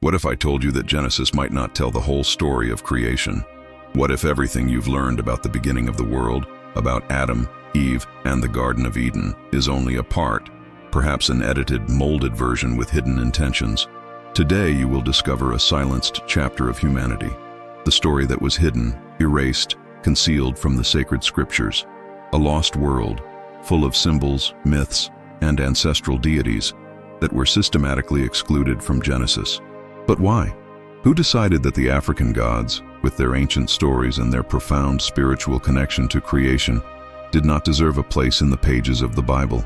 What if I told you that Genesis might not tell the whole story of creation? What if everything you've learned about the beginning of the world, about Adam, Eve, and the Garden of Eden, is only a part, perhaps an edited, molded version with hidden intentions? Today you will discover a silenced chapter of humanity, the story that was hidden, erased, concealed from the sacred scriptures, a lost world, full of symbols, myths, and ancestral deities that were systematically excluded from Genesis. But why? Who decided that the African gods, with their ancient stories and their profound spiritual connection to creation, did not deserve a place in the pages of the Bible?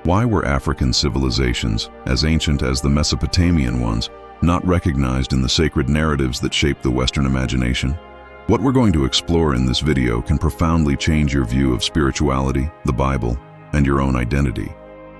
Why were African civilizations, as ancient as the Mesopotamian ones, not recognized in the sacred narratives that shaped the Western imagination? What we're going to explore in this video can profoundly change your view of spirituality, the Bible, and your own identity.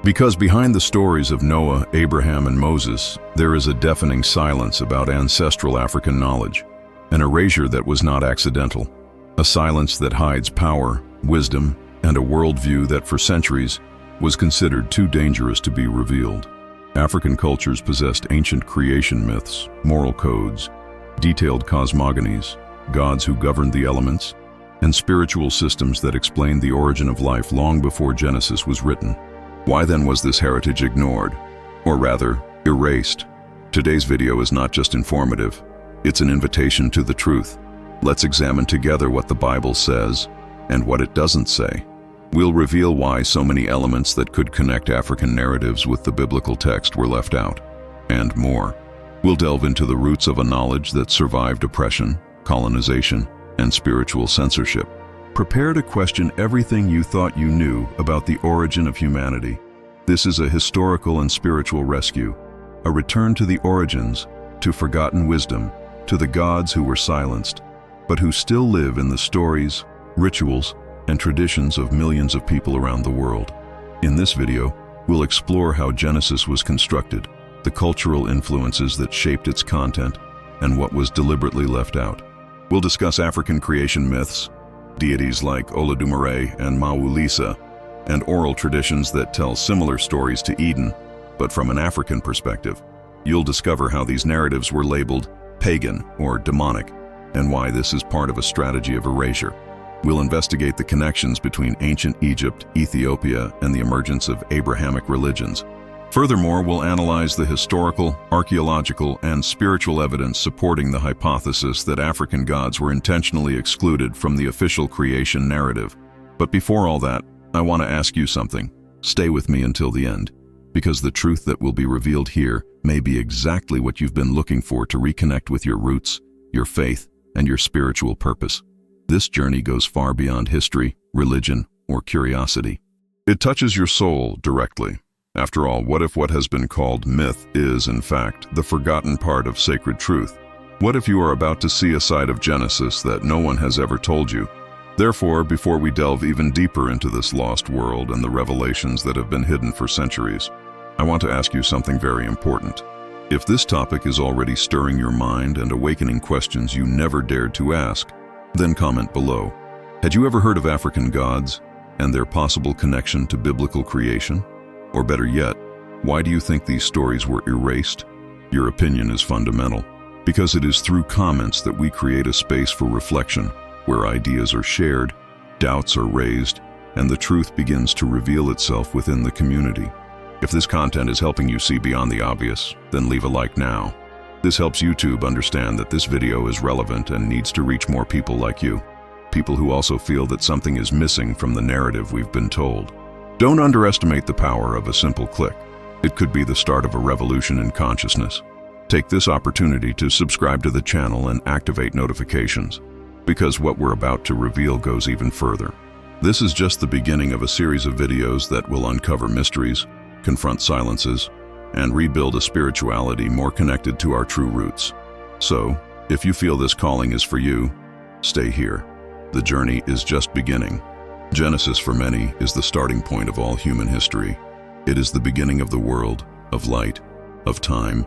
Because behind the stories of Noah, Abraham, and Moses, there is a deafening silence about ancestral African knowledge, an erasure that was not accidental, a silence that hides power, wisdom, and a worldview that for centuries was considered too dangerous to be revealed. African cultures possessed ancient creation myths, moral codes, detailed cosmogonies, gods who governed the elements, and spiritual systems that explained the origin of life long before Genesis was written. Why then was this heritage ignored, or rather, erased? Today's video is not just informative, it's an invitation to the truth. Let's examine together what the Bible says and what it doesn't say. We'll reveal why so many elements that could connect African narratives with the biblical text were left out, and more. We'll delve into the roots of a knowledge that survived oppression, colonization, and spiritual censorship. Prepare to question everything you thought you knew about the origin of humanity. This is a historical and spiritual rescue, a return to the origins, to forgotten wisdom, to the gods who were silenced, but who still live in the stories, rituals, and traditions of millions of people around the world. In this video, we'll explore how Genesis was constructed, the cultural influences that shaped its content, and what was deliberately left out. We'll discuss African creation myths, deities like Olodumare and Mawulisa, and oral traditions that tell similar stories to Eden, but from an African perspective. You'll discover how these narratives were labeled pagan or demonic, and why this is part of a strategy of erasure. We'll investigate the connections between ancient Egypt, Ethiopia, and the emergence of Abrahamic religions. Furthermore, we'll analyze the historical, archaeological, and spiritual evidence supporting the hypothesis that African gods were intentionally excluded from the official creation narrative. But before all that, I want to ask you something. Stay with me until the end, because the truth that will be revealed here may be exactly what you've been looking for to reconnect with your roots, your faith, and your spiritual purpose. This journey goes far beyond history, religion, or curiosity. It touches your soul directly. After all, what if what has been called myth is, in fact, the forgotten part of sacred truth? What if you are about to see a side of Genesis that no one has ever told you? Therefore, before we delve even deeper into this lost world and the revelations that have been hidden for centuries, I want to ask you something very important. If this topic is already stirring your mind and awakening questions you never dared to ask, then comment below. Had you ever heard of African gods and their possible connection to biblical creation? Or better yet, why do you think these stories were erased? Your opinion is fundamental, because it is through comments that we create a space for reflection, where ideas are shared, doubts are raised, and the truth begins to reveal itself within the community. If this content is helping you see beyond the obvious, then leave a like now. This helps YouTube understand that this video is relevant and needs to reach more people like you, people who also feel that something is missing from the narrative we've been told. Don't underestimate the power of a simple click. It could be the start of a revolution in consciousness. Take this opportunity to subscribe to the channel and activate notifications, because what we're about to reveal goes even further. This is just the beginning of a series of videos that will uncover mysteries, confront silences, and rebuild a spirituality more connected to our true roots. So, if you feel this calling is for you, stay here. The journey is just beginning. Genesis, for many, is the starting point of all human history. It is the beginning of the world, of light, of time,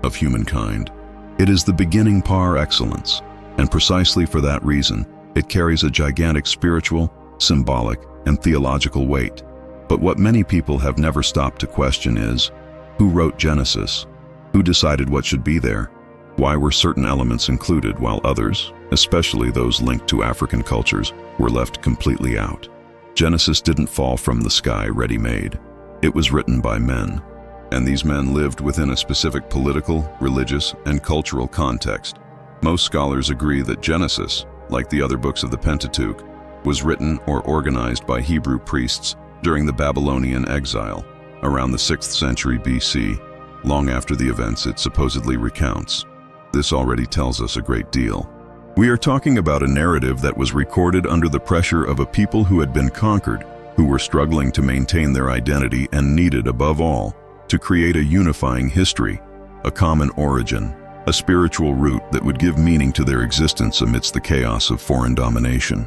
of humankind. It is the beginning par excellence, and precisely for that reason, it carries a gigantic spiritual, symbolic, and theological weight. But what many people have never stopped to question is, who wrote Genesis? Who decided what should be there? Why were certain elements included while others, especially those linked to African cultures, were left completely out? Genesis didn't fall from the sky ready-made. It was written by men, and these men lived within a specific political, religious, and cultural context. Most scholars agree that Genesis, like the other books of the Pentateuch, was written or organized by Hebrew priests during the Babylonian exile, around the 6th century BC, long after the events it supposedly recounts. This already tells us a great deal. We are talking about a narrative that was recorded under the pressure of a people who had been conquered, who were struggling to maintain their identity and needed, above all, to create a unifying history, a common origin, a spiritual root that would give meaning to their existence amidst the chaos of foreign domination.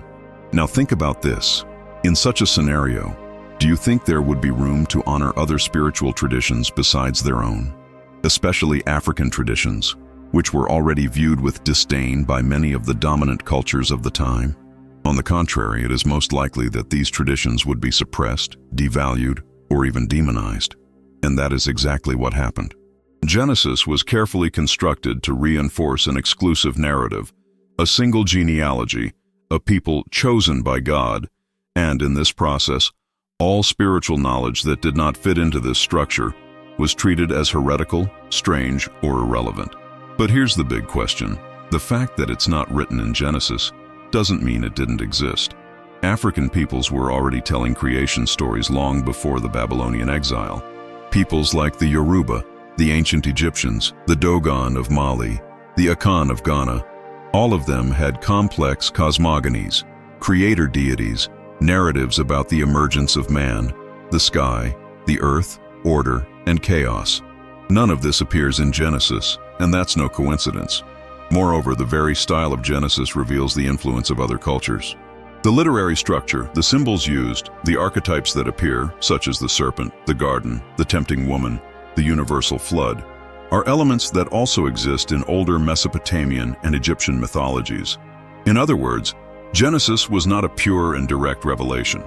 Now think about this. In such a scenario, do you think there would be room to honor other spiritual traditions besides their own? Especially African traditions, which were already viewed with disdain by many of the dominant cultures of the time? On the contrary, it is most likely that these traditions would be suppressed, devalued, or even demonized. And that is exactly what happened. Genesis was carefully constructed to reinforce an exclusive narrative, a single genealogy, a people chosen by God, and in this process, all spiritual knowledge that did not fit into this structure was treated as heretical, strange, or irrelevant. But here's the big question. The fact that it's not written in Genesis doesn't mean it didn't exist. African peoples were already telling creation stories long before the Babylonian exile. Peoples like the Yoruba, the ancient Egyptians, the Dogon of Mali, the Akan of Ghana, all of them had complex cosmogonies, creator deities, narratives about the emergence of man, the sky, the earth, order, and chaos. None of this appears in Genesis, and that's no coincidence. Moreover, the very style of Genesis reveals the influence of other cultures. The literary structure, the symbols used, the archetypes that appear, such as the serpent, the garden, the tempting woman, the universal flood, are elements that also exist in older Mesopotamian and Egyptian mythologies. In other words, Genesis was not a pure and direct revelation.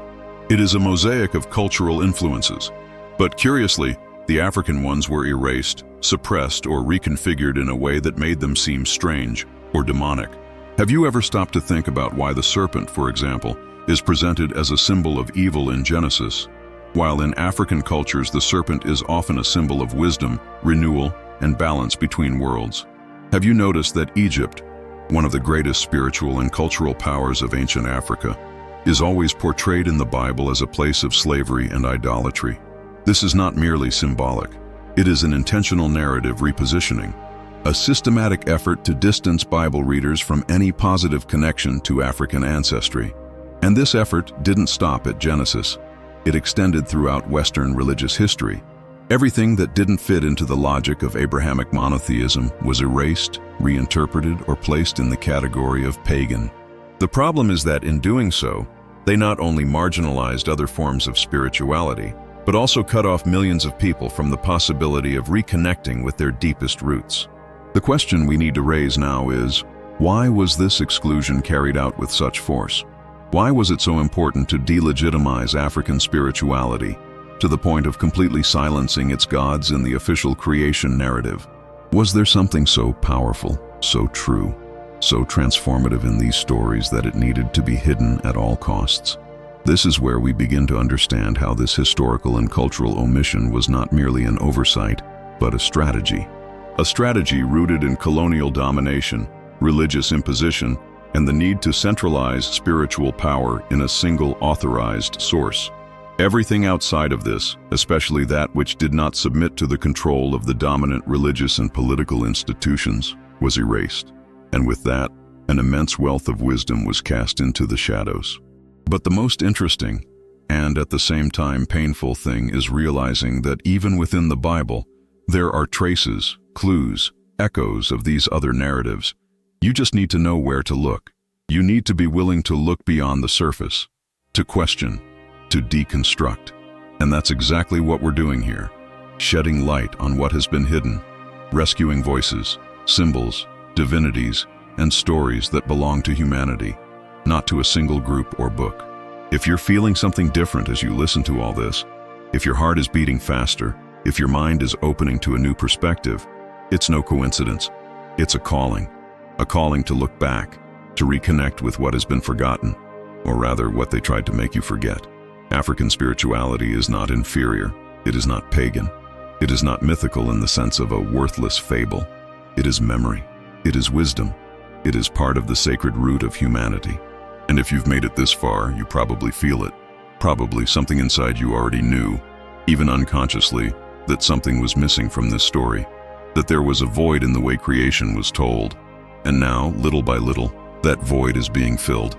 It is a mosaic of cultural influences. But curiously, the African ones were erased, suppressed, or reconfigured in a way that made them seem strange or demonic. Have you ever stopped to think about why the serpent, for example, is presented as a symbol of evil in Genesis, while in African cultures the serpent is often a symbol of wisdom, renewal, and balance between worlds? Have you noticed that Egypt, one of the greatest spiritual and cultural powers of ancient Africa, is always portrayed in the Bible as a place of slavery and idolatry? This is not merely symbolic. It is an intentional narrative repositioning, a systematic effort to distance Bible readers from any positive connection to African ancestry. And this effort didn't stop at Genesis. It extended throughout Western religious history. Everything that didn't fit into the logic of Abrahamic monotheism was erased, reinterpreted, or placed in the category of pagan. The problem is that in doing so, they not only marginalized other forms of spirituality, but also cut off millions of people from the possibility of reconnecting with their deepest roots. The question we need to raise now is, why was this exclusion carried out with such force? Why was it so important to delegitimize African spirituality to the point of completely silencing its gods in the official creation narrative? Was there something so powerful, so true, so transformative in these stories that it needed to be hidden at all costs? This is where we begin to understand how this historical and cultural omission was not merely an oversight, but a strategy. A strategy rooted in colonial domination, religious imposition, and the need to centralize spiritual power in a single authorized source. Everything outside of this, especially that which did not submit to the control of the dominant religious and political institutions, was erased. And with that, an immense wealth of wisdom was cast into the shadows. But the most interesting, and at the same time painful thing, is realizing that even within the Bible, there are traces, clues, echoes of these other narratives. You just need to know where to look. You need to be willing to look beyond the surface, to question, to deconstruct. And that's exactly what we're doing here, shedding light on what has been hidden, rescuing voices, symbols, divinities, and stories that belong to humanity, not to a single group or book. If you're feeling something different as you listen to all this, if your heart is beating faster, if your mind is opening to a new perspective, it's no coincidence. It's a calling to look back, to reconnect with what has been forgotten, or rather what they tried to make you forget. African spirituality is not inferior, it is not pagan, it is not mythical in the sense of a worthless fable. It is memory, it is wisdom, it is part of the sacred root of humanity. And if you've made it this far, you probably feel it. Probably something inside you already knew, even unconsciously, that something was missing from this story, that there was a void in the way creation was told. And now, little by little, that void is being filled,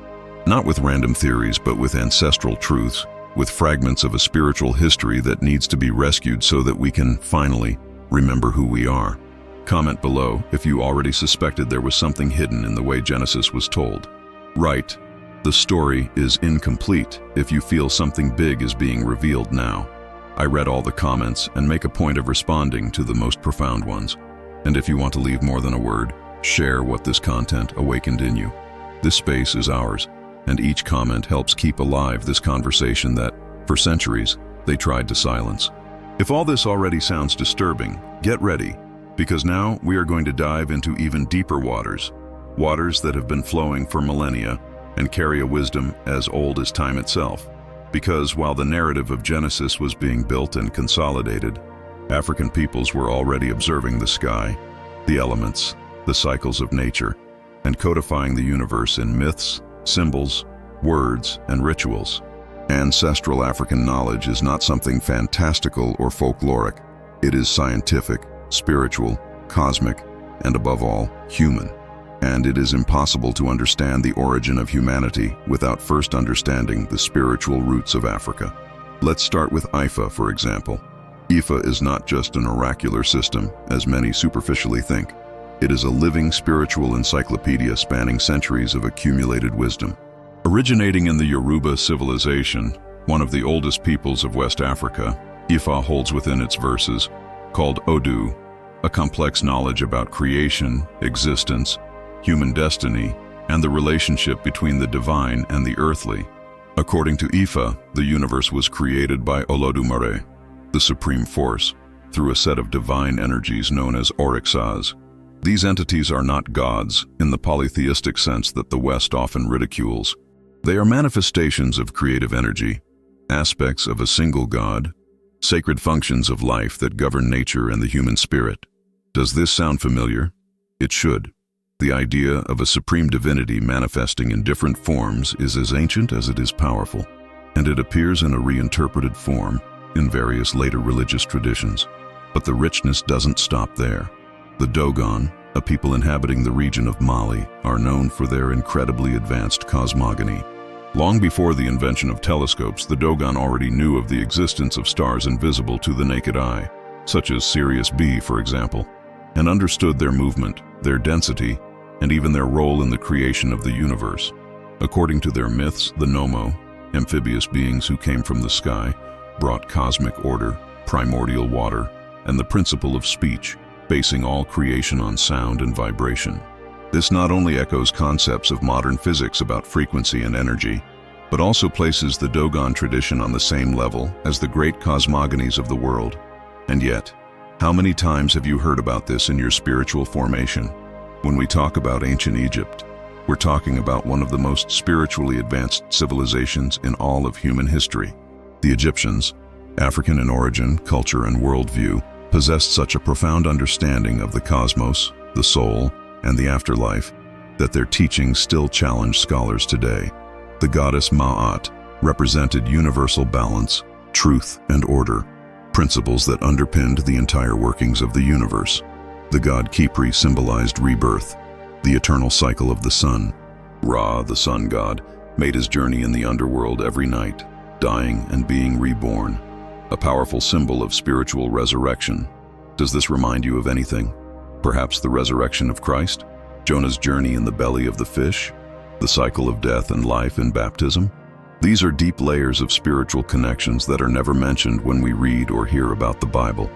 not with random theories, but with ancestral truths, with fragments of a spiritual history that needs to be rescued so that we can finally remember who we are. Comment below if you already suspected there was something hidden in the way Genesis was told. Right, the story is incomplete if you feel something big is being revealed now. I read all the comments and make a point of responding to the most profound ones. And if you want to leave more than a word, share what this content awakened in you. This space is ours, and each comment helps keep alive this conversation that, for centuries, they tried to silence. If all this already sounds disturbing, get ready, because now we are going to dive into even deeper waters, waters that have been flowing for millennia and carry a wisdom as old as time itself. Because while the narrative of Genesis was being built and consolidated, African peoples were already observing the sky, the elements, the cycles of nature, and codifying the universe in myths, symbols, words, and rituals. Ancestral African knowledge is not something fantastical or folkloric. It is scientific, spiritual, cosmic, and above all, human. And it is impossible to understand the origin of humanity without first understanding the spiritual roots of Africa. Let's start with Ifa, for example. Ifa is not just an oracular system, as many superficially think. It is a living spiritual encyclopedia spanning centuries of accumulated wisdom. Originating in the Yoruba civilization, one of the oldest peoples of West Africa, Ifa holds within its verses, called Odu, a complex knowledge about creation, existence, human destiny, and the relationship between the divine and the earthly. According to Ifa, the universe was created by Olodumare, the supreme force, through a set of divine energies known as Orixas. These entities are not gods in the polytheistic sense that the West often ridicules. They are manifestations of creative energy, aspects of a single God, sacred functions of life that govern nature and the human spirit. Does this sound familiar? It should. The idea of a supreme divinity manifesting in different forms is as ancient as it is powerful, and it appears in a reinterpreted form in various later religious traditions. But the richness doesn't stop there. The Dogon, a people inhabiting the region of Mali, are known for their incredibly advanced cosmogony. Long before the invention of telescopes, the Dogon already knew of the existence of stars invisible to the naked eye, such as Sirius B, for example, and understood their movement, their density, and even their role in the creation of the universe. According to their myths, the Nomo, amphibious beings who came from the sky, brought cosmic order, primordial water, and the principle of speech, basing all creation on sound and vibration. This not only echoes concepts of modern physics about frequency and energy, but also places the Dogon tradition on the same level as the great cosmogonies of the world. And yet, how many times have you heard about this in your spiritual formation? When we talk about ancient Egypt, we're talking about one of the most spiritually advanced civilizations in all of human history. The Egyptians, African in origin, culture, and worldview, possessed such a profound understanding of the cosmos, the soul, and the afterlife that their teachings still challenge scholars today. The goddess Ma'at represented universal balance, truth, and order, principles that underpinned the entire workings of the universe. The god Khepri symbolized rebirth, the eternal cycle of the sun. Ra, the sun god, made his journey in the underworld every night, dying and being reborn, a powerful symbol of spiritual resurrection. Does this remind you of anything? Perhaps the resurrection of Christ? Jonah's journey in the belly of the fish? The cycle of death and life in baptism? These are deep layers of spiritual connections that are never mentioned when we read or hear about the Bible.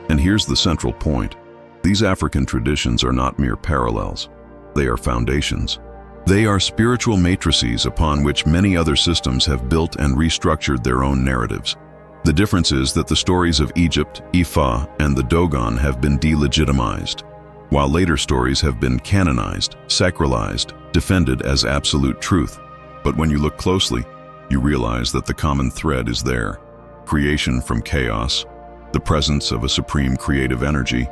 And here's the central point. These African traditions are not mere parallels. They are foundations. They are spiritual matrices upon which many other systems have built and restructured their own narratives. The difference is that the stories of Egypt, Ifa, and the Dogon have been delegitimized. while later stories have been canonized, sacralized, defended as absolute truth. But when you look closely, you realize that the common thread is there. Creation from chaos, the presence of a supreme creative energy,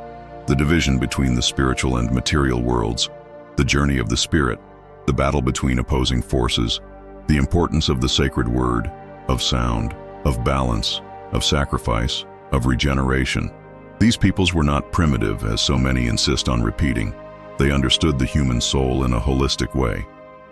the division between the spiritual and material worlds, the journey of the spirit, the battle between opposing forces, the importance of the sacred word, of sound, of balance, of sacrifice, of regeneration. These peoples were not primitive, as so many insist on repeating. They understood the human soul in a holistic way.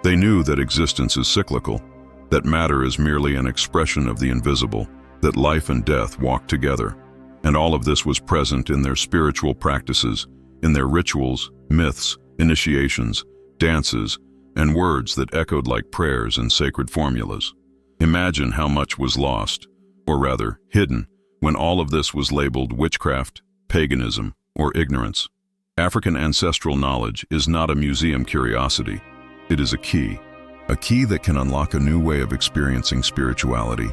They knew that existence is cyclical, that matter is merely an expression of the invisible, that life and death walk together. And all of this was present in their spiritual practices, in their rituals, myths, initiations, dances, and words that echoed like prayers and sacred formulas. Imagine how much was lost, or rather, hidden, when all of this was labeled witchcraft, paganism, or ignorance. African ancestral knowledge is not a museum curiosity. It is a key that can unlock a new way of experiencing spirituality,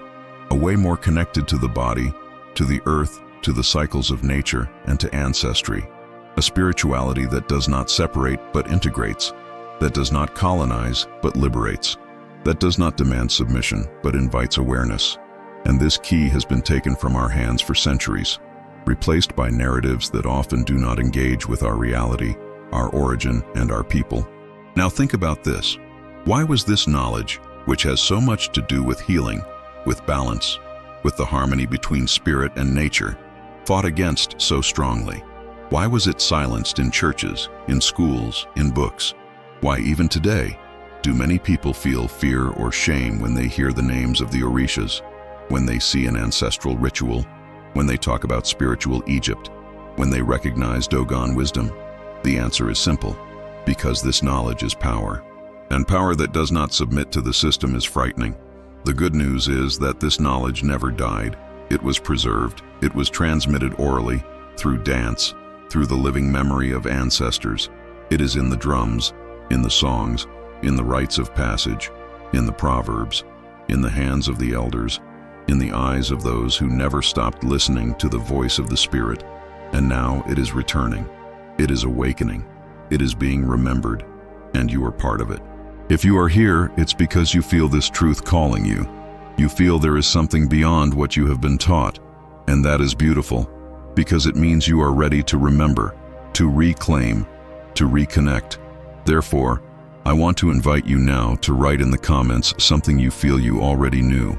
a way more connected to the body, to the earth, to the cycles of nature, and to ancestry. A spirituality that does not separate but integrates, that does not colonize but liberates, that does not demand submission but invites awareness. And this key has been taken from our hands for centuries, replaced by narratives that often do not engage with our reality, our origin, and our people. Now think about this. Why was this knowledge, which has so much to do with healing, with balance, with the harmony between spirit and nature, fought against so strongly? Why was it silenced in churches, in schools, in books? Why even today, do many people feel fear or shame when they hear the names of the Orishas, when they see an ancestral ritual, when they talk about spiritual Egypt, when they recognize Dogon wisdom? The answer is simple: because this knowledge is power. And power that does not submit to the system is frightening. The good news is that this knowledge never died. It was preserved. It was transmitted orally, through dance, through the living memory of ancestors. It is in the drums, in the songs, in the rites of passage, in the proverbs, in the hands of the elders, in the eyes of those who never stopped listening to the voice of the Spirit. And now it is returning. It is awakening. It is being remembered, and you are part of it. If you are here, it's because you feel this truth calling you. You feel there is something beyond what you have been taught, and that is beautiful, because it means you are ready to remember, to reclaim, to reconnect. Therefore, I want to invite you now to write in the comments something you feel you already knew,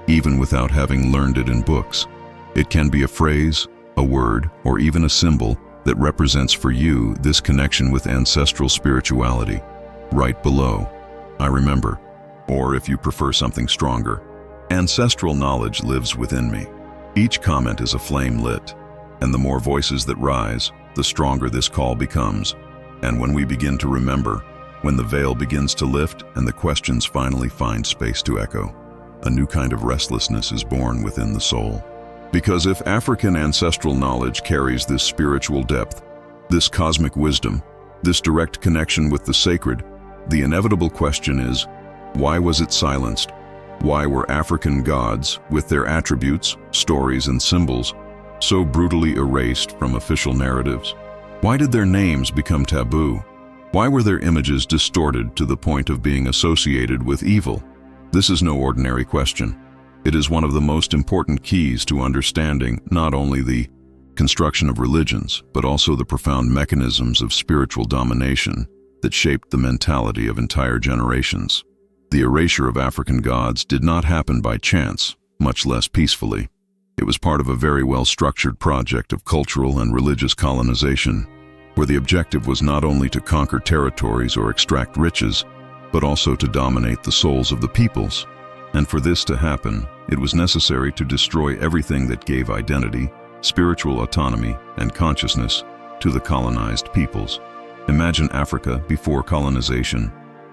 even without having learned it in books. It can be a phrase, a word, or even a symbol that represents for you this connection with ancestral spirituality. Write below, "I remember," or if you prefer something stronger, "Ancestral knowledge lives within me." Each comment is a flame lit, and the more voices that rise, the stronger this call becomes. And when we begin to remember, when the veil begins to lift and the questions finally find space to echo, a new kind of restlessness is born within the soul. Because if African ancestral knowledge carries this spiritual depth, this cosmic wisdom, this direct connection with the sacred, the inevitable question is, why was it silenced? Why were African gods, with their attributes, stories, and symbols, so brutally erased from official narratives? Why did their names become taboo? Why were their images distorted to the point of being associated with evil? This is no ordinary question. It is one of the most important keys to understanding not only the construction of religions, but also the profound mechanisms of spiritual domination that shaped the mentality of entire generations. The erasure of African gods did not happen by chance, much less peacefully. It was part of a very well-structured project of cultural and religious colonization, where the objective was not only to conquer territories or extract riches, but also to dominate the souls of the peoples. And for this to happen, it was necessary to destroy everything that gave identity, spiritual autonomy, and consciousness to the colonized peoples. Imagine Africa before colonization,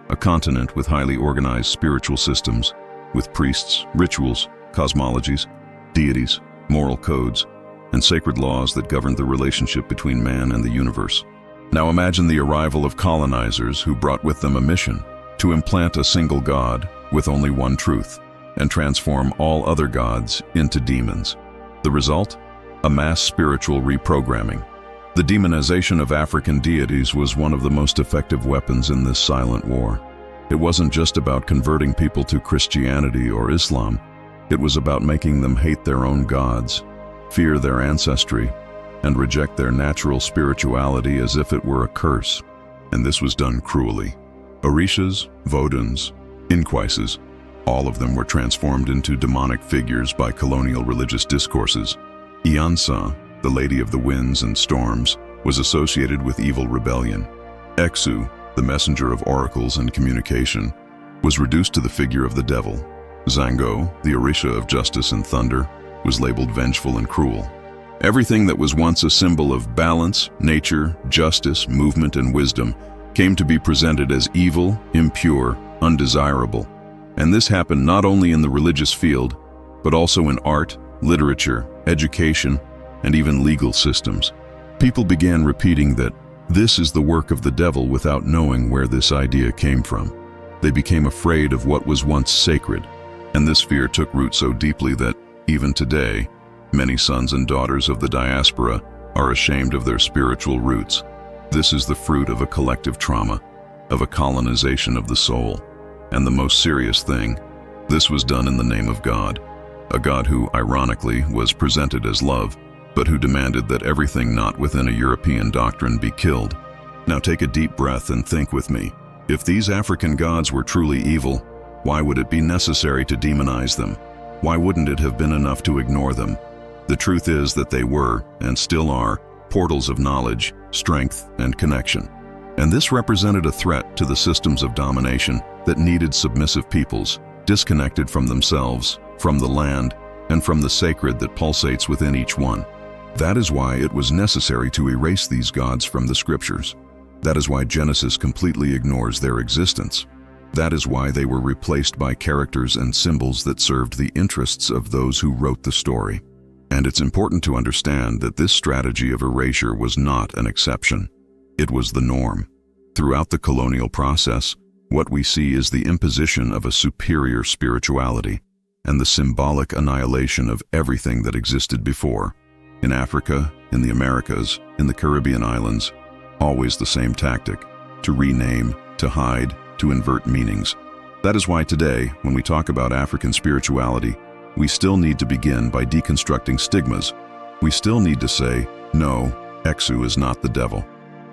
a continent with highly organized spiritual systems, with priests, rituals, cosmologies, deities, moral codes, and sacred laws that governed the relationship between man and the universe. Now imagine the arrival of colonizers who brought with them a mission to implant a single god with only one truth and transform all other gods into demons. The result? A mass spiritual reprogramming. The demonization of African deities was one of the most effective weapons in this silent war. It wasn't just about converting people to Christianity or Islam. It was about making them hate their own gods, fear their ancestry, and reject their natural spirituality as if it were a curse. And this was done cruelly. Orishas, Vodans, Inkwises, all of them were transformed into demonic figures by colonial religious discourses. Iansa, the Lady of the Winds and Storms, was associated with evil rebellion. Exu, the messenger of oracles and communication, was reduced to the figure of the devil. Zango, the Orisha of justice and thunder, was labeled vengeful and cruel. Everything that was once a symbol of balance, nature, justice, movement, and wisdom came to be presented as evil, impure, undesirable. And this happened not only in the religious field, but also in art, literature, education, and even legal systems. People began repeating that this is the work of the devil without knowing where this idea came from. They became afraid of what was once sacred, and this fear took root so deeply that, even today, many sons and daughters of the diaspora are ashamed of their spiritual roots. This is the fruit of a collective trauma, of a colonization of the soul. And the most serious thing, this was done in the name of God, a God who, ironically, was presented as love, but who demanded that everything not within a European doctrine be killed. Now take a deep breath and think with me. If these African gods were truly evil, why would it be necessary to demonize them? Why wouldn't it have been enough to ignore them? The truth is that they were, and still are, portals of knowledge, strength, and connection. And this represented a threat to the systems of domination that needed submissive peoples, disconnected from themselves, from the land, and from the sacred that pulsates within each one. That is why it was necessary to erase these gods from the scriptures. That is why Genesis completely ignores their existence. That is why they were replaced by characters and symbols that served the interests of those who wrote the story. And it's important to understand that this strategy of erasure was not an exception. It was the norm. Throughout the colonial process, what we see is the imposition of a superior spirituality and the symbolic annihilation of everything that existed before. In Africa, in the Americas, in the Caribbean islands, always the same tactic: to rename, to hide, to invert meanings. That is why today, when we talk about African spirituality, we still need to begin by deconstructing stigmas. We still need to say, no, Exu is not the devil.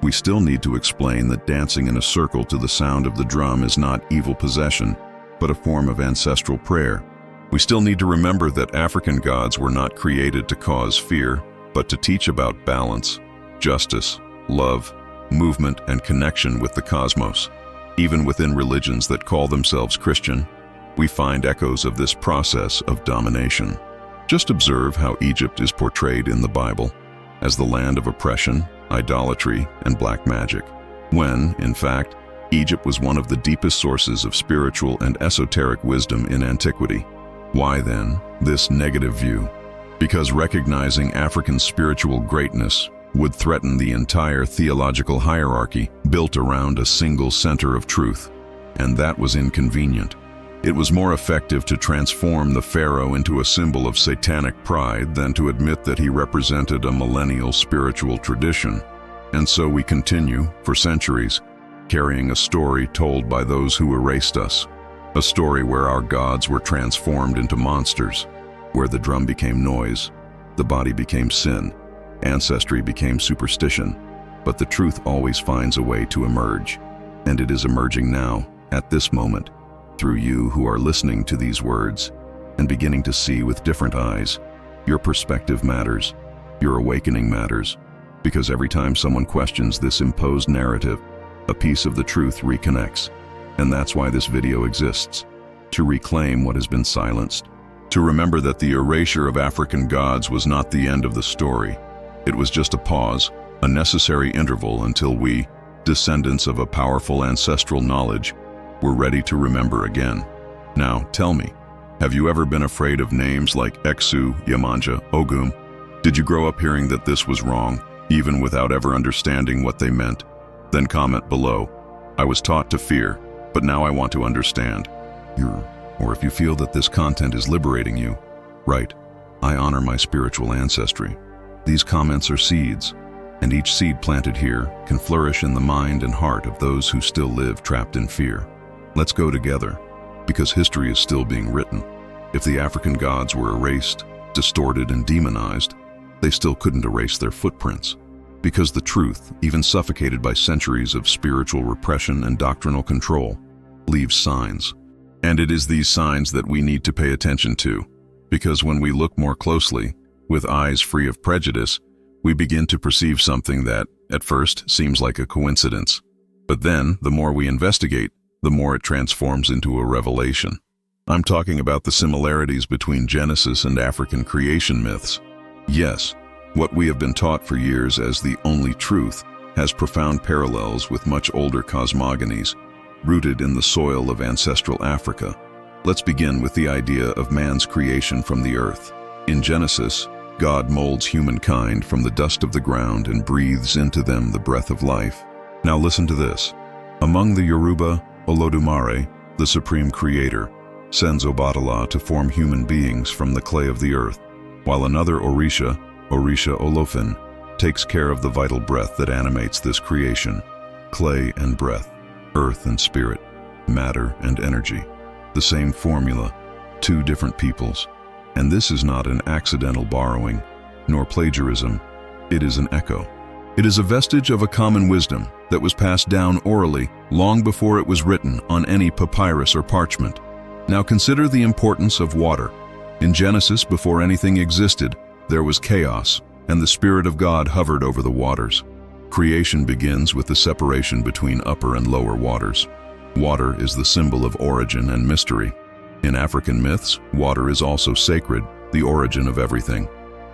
We still need to explain that dancing in a circle to the sound of the drum is not evil possession, but a form of ancestral prayer. We still need to remember that African gods were not created to cause fear, but to teach about balance, justice, love, movement, and connection with the cosmos. Even within religions that call themselves Christian, we find echoes of this process of domination. Just observe how Egypt is portrayed in the Bible as the land of oppression, idolatry, and black magic, when, in fact, Egypt was one of the deepest sources of spiritual and esoteric wisdom in antiquity. Why then this negative view? Because recognizing African spiritual greatness would threaten the entire theological hierarchy built around a single center of truth, and that was inconvenient. It was more effective to transform the pharaoh into a symbol of satanic pride than to admit that he represented a millennial spiritual tradition. And so we continue, for centuries, carrying a story told by those who erased us. A story where our gods were transformed into monsters, where the drum became noise, the body became sin, ancestry became superstition. But the truth always finds a way to emerge, and it is emerging now, at this moment, through you who are listening to these words and beginning to see with different eyes. Your perspective matters, your awakening matters, because every time someone questions this imposed narrative, a piece of the truth reconnects. And that's why this video exists, to reclaim what has been silenced, to remember that the erasure of African gods was not the end of the story. It was just a pause, a necessary interval until we, descendants of a powerful ancestral knowledge, were ready to remember again. Now, tell me, have you ever been afraid of names like Exu, Yemanja, Ogum? Did you grow up hearing that this was wrong, even without ever understanding what they meant? Then comment below. I was taught to fear, but now I want to understand. Or if you feel that this content is liberating you, write, I honor my spiritual ancestry. These comments are seeds. and each seed planted here can flourish in the mind and heart of those who still live trapped in fear. Let's go together, because history is still being written. If the African gods were erased, distorted, and demonized, they still couldn't erase their footprints. Because the truth, even suffocated by centuries of spiritual repression and doctrinal control, leaves signs. And it is these signs that we need to pay attention to, because when we look more closely, with eyes free of prejudice, we begin to perceive something that, at first, seems like a coincidence. But then, the more we investigate, the more it transforms into a revelation. I'm talking about the similarities between Genesis and African creation myths. Yes, what we have been taught for years as the only truth has profound parallels with much older cosmogonies, rooted in the soil of ancestral Africa. Let's begin with the idea of man's creation from the earth. In Genesis, God molds humankind from the dust of the ground and breathes into them the breath of life. Now listen to this. Among the Yoruba, Olodumare, the supreme creator, sends Obatala to form human beings from the clay of the earth, while another Orisha, Orisha Olofin, takes care of the vital breath that animates this creation. Clay and breath, earth and spirit, matter and energy. The same formula, two different peoples. And this is not an accidental borrowing, nor plagiarism. It is an echo. It is a vestige of a common wisdom that was passed down orally long before it was written on any papyrus or parchment. Now consider the importance of water. In Genesis, before anything existed, there was chaos, and the Spirit of God hovered over the waters. Creation begins with the separation between upper and lower waters. Water is the symbol of origin and mystery. In African myths, water is also sacred, the origin of everything.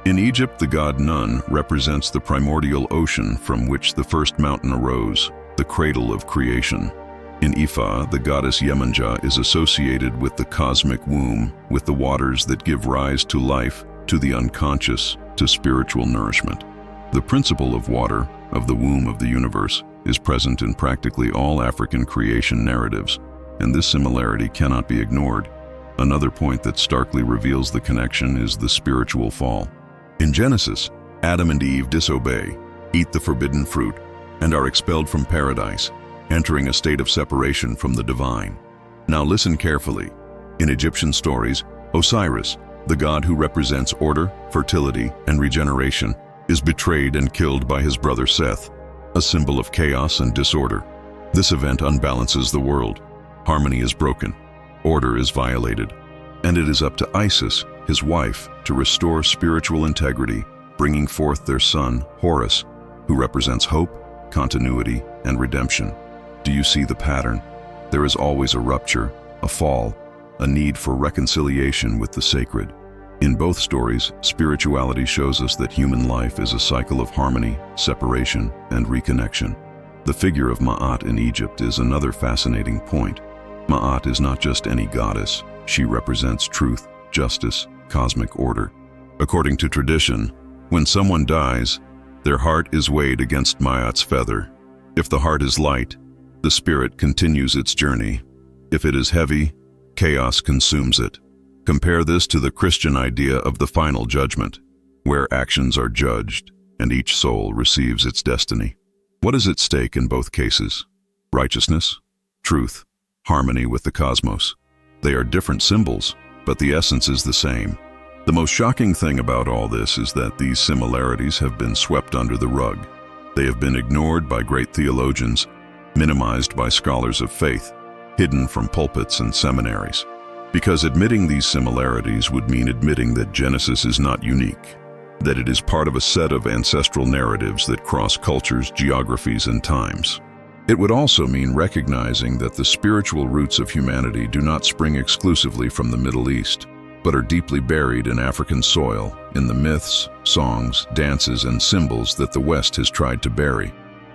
In Egypt, the god Nun represents the primordial ocean from which the first mountain arose, the cradle of creation. In Ifa, the goddess Yemanjah is associated with the cosmic womb, with the waters that give rise to life, to the unconscious, to spiritual nourishment. The principle of water, of the womb of the universe, is present in practically all African creation narratives, and this similarity cannot be ignored. Another point that starkly reveals the connection is the spiritual fall. In Genesis, Adam and Eve disobey, eat the forbidden fruit, and are expelled from paradise, entering a state of separation from the divine. Now listen carefully. In Egyptian stories, Osiris, the god who represents order, fertility, and regeneration, is betrayed and killed by his brother Seth, a symbol of chaos and disorder. This event unbalances the world. Harmony is broken, order is violated, and it is up to Isis, his wife, to restore spiritual integrity, bringing forth their son, Horus, who represents hope, continuity, and redemption. Do you see the pattern? There is always a rupture, a fall, a need for reconciliation with the sacred. In both stories, spirituality shows us that human life is a cycle of harmony, separation, and reconnection. The figure of Ma'at in Egypt is another fascinating point. Ma'at is not just any goddess. She represents truth, justice, cosmic order. According to tradition, when someone dies, their heart is weighed against Ma'at's feather. If the heart is light, the spirit continues its journey. If it is heavy, chaos consumes it. Compare this to the Christian idea of the final judgment, where actions are judged and each soul receives its destiny. What is at stake in both cases? Righteousness, truth, harmony with the cosmos. They are different symbols, but the essence is the same. The most shocking thing about all this is that these similarities have been swept under the rug. They have been ignored by great theologians, minimized by scholars of faith, hidden from pulpits and seminaries. Because admitting these similarities would mean admitting that Genesis is not unique, that it is part of a set of ancestral narratives that cross cultures, geographies, and times. It would also mean recognizing that the spiritual roots of humanity do not spring exclusively from the Middle East, but are deeply buried in African soil, in the myths, songs, dances, and symbols that the West has tried to bury.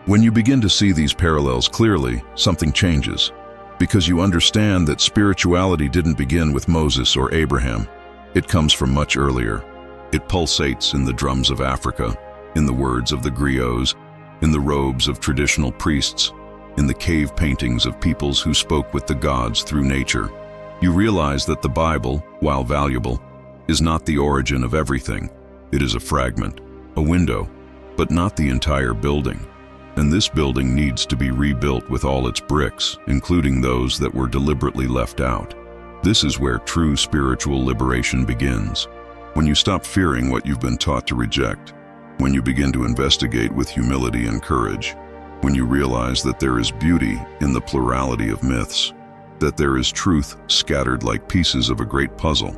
When you begin to see these parallels clearly, something changes, because you understand that spirituality didn't begin with Moses or Abraham. It comes from much earlier. It pulsates in the drums of Africa, in the words of the griots, in the robes of traditional priests, in the cave paintings of peoples who spoke with the gods through nature. You realize that the Bible, while valuable, is not the origin of everything. It is a fragment, a window, but not the entire building. And this building needs to be rebuilt with all its bricks, including those that were deliberately left out. This is where true spiritual liberation begins. When you stop fearing what you've been taught to reject, when you begin to investigate with humility and courage, when you realize that there is beauty in the plurality of myths, that there is truth scattered like pieces of a great puzzle,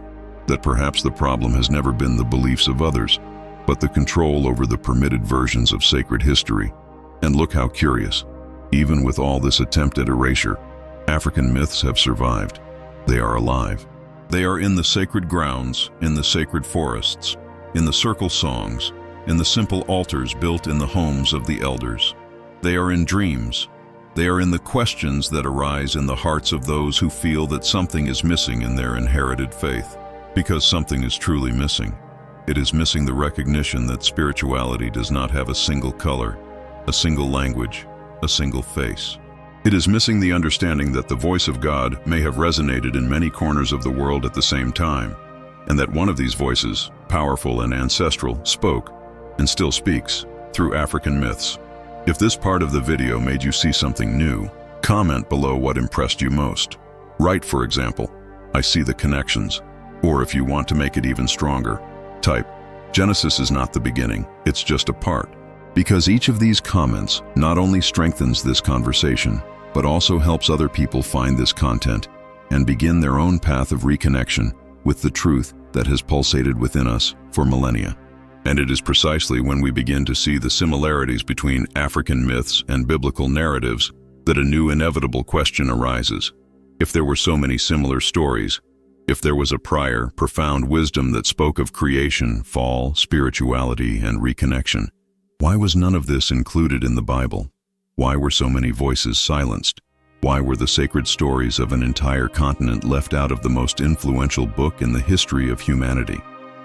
that perhaps the problem has never been the beliefs of others, but the control over the permitted versions of sacred history. And look how curious, even with all this attempt at erasure, African myths have survived. They are alive. They are in the sacred grounds, in the sacred forests, in the circle songs, in the simple altars built in the homes of the elders. They are in dreams. They are in the questions that arise in the hearts of those who feel that something is missing in their inherited faith. Because something is truly missing. It is missing the recognition that spirituality does not have a single color, a single language, a single face. It is missing the understanding that the voice of God may have resonated in many corners of the world at the same time, and that one of these voices, powerful and ancestral, spoke, and still speaks, through African myths. If this part of the video made you see something new, comment below what impressed you most. Write, for example, "I see the connections," or if you want to make it even stronger, type, "Genesis is not the beginning, it's just a part." Because each of these comments not only strengthens this conversation, but also helps other people find this content and begin their own path of reconnection with the truth that has pulsated within us for millennia. And it is precisely when we begin to see the similarities between African myths and biblical narratives that a new inevitable question arises. If there were so many similar stories, if there was a prior, profound wisdom that spoke of creation, fall, spirituality, and reconnection, why was none of this included in the Bible? Why were so many voices silenced? Why were the sacred stories of an entire continent left out of the most influential book in the history of humanity?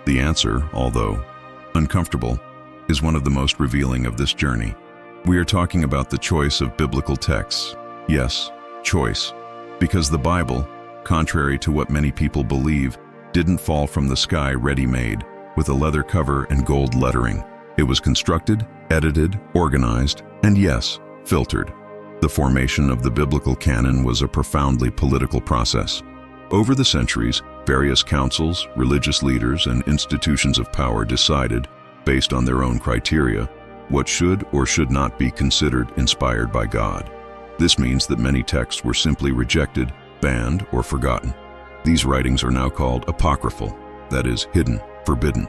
The answer, although uncomfortable, is one of the most revealing of this journey. We are talking about the choice of biblical texts. Yes, choice. Because the Bible, contrary to what many people believe, didn't fall from the sky ready-made, with a leather cover and gold lettering. It was constructed, edited, organized, and yes, filtered. The formation of the biblical canon was a profoundly political process. Over the centuries, various councils, religious leaders, and institutions of power decided, based on their own criteria, what should or should not be considered inspired by God. This means that many texts were simply rejected, banned, or forgotten. These writings are now called apocryphal, that is, hidden, forbidden.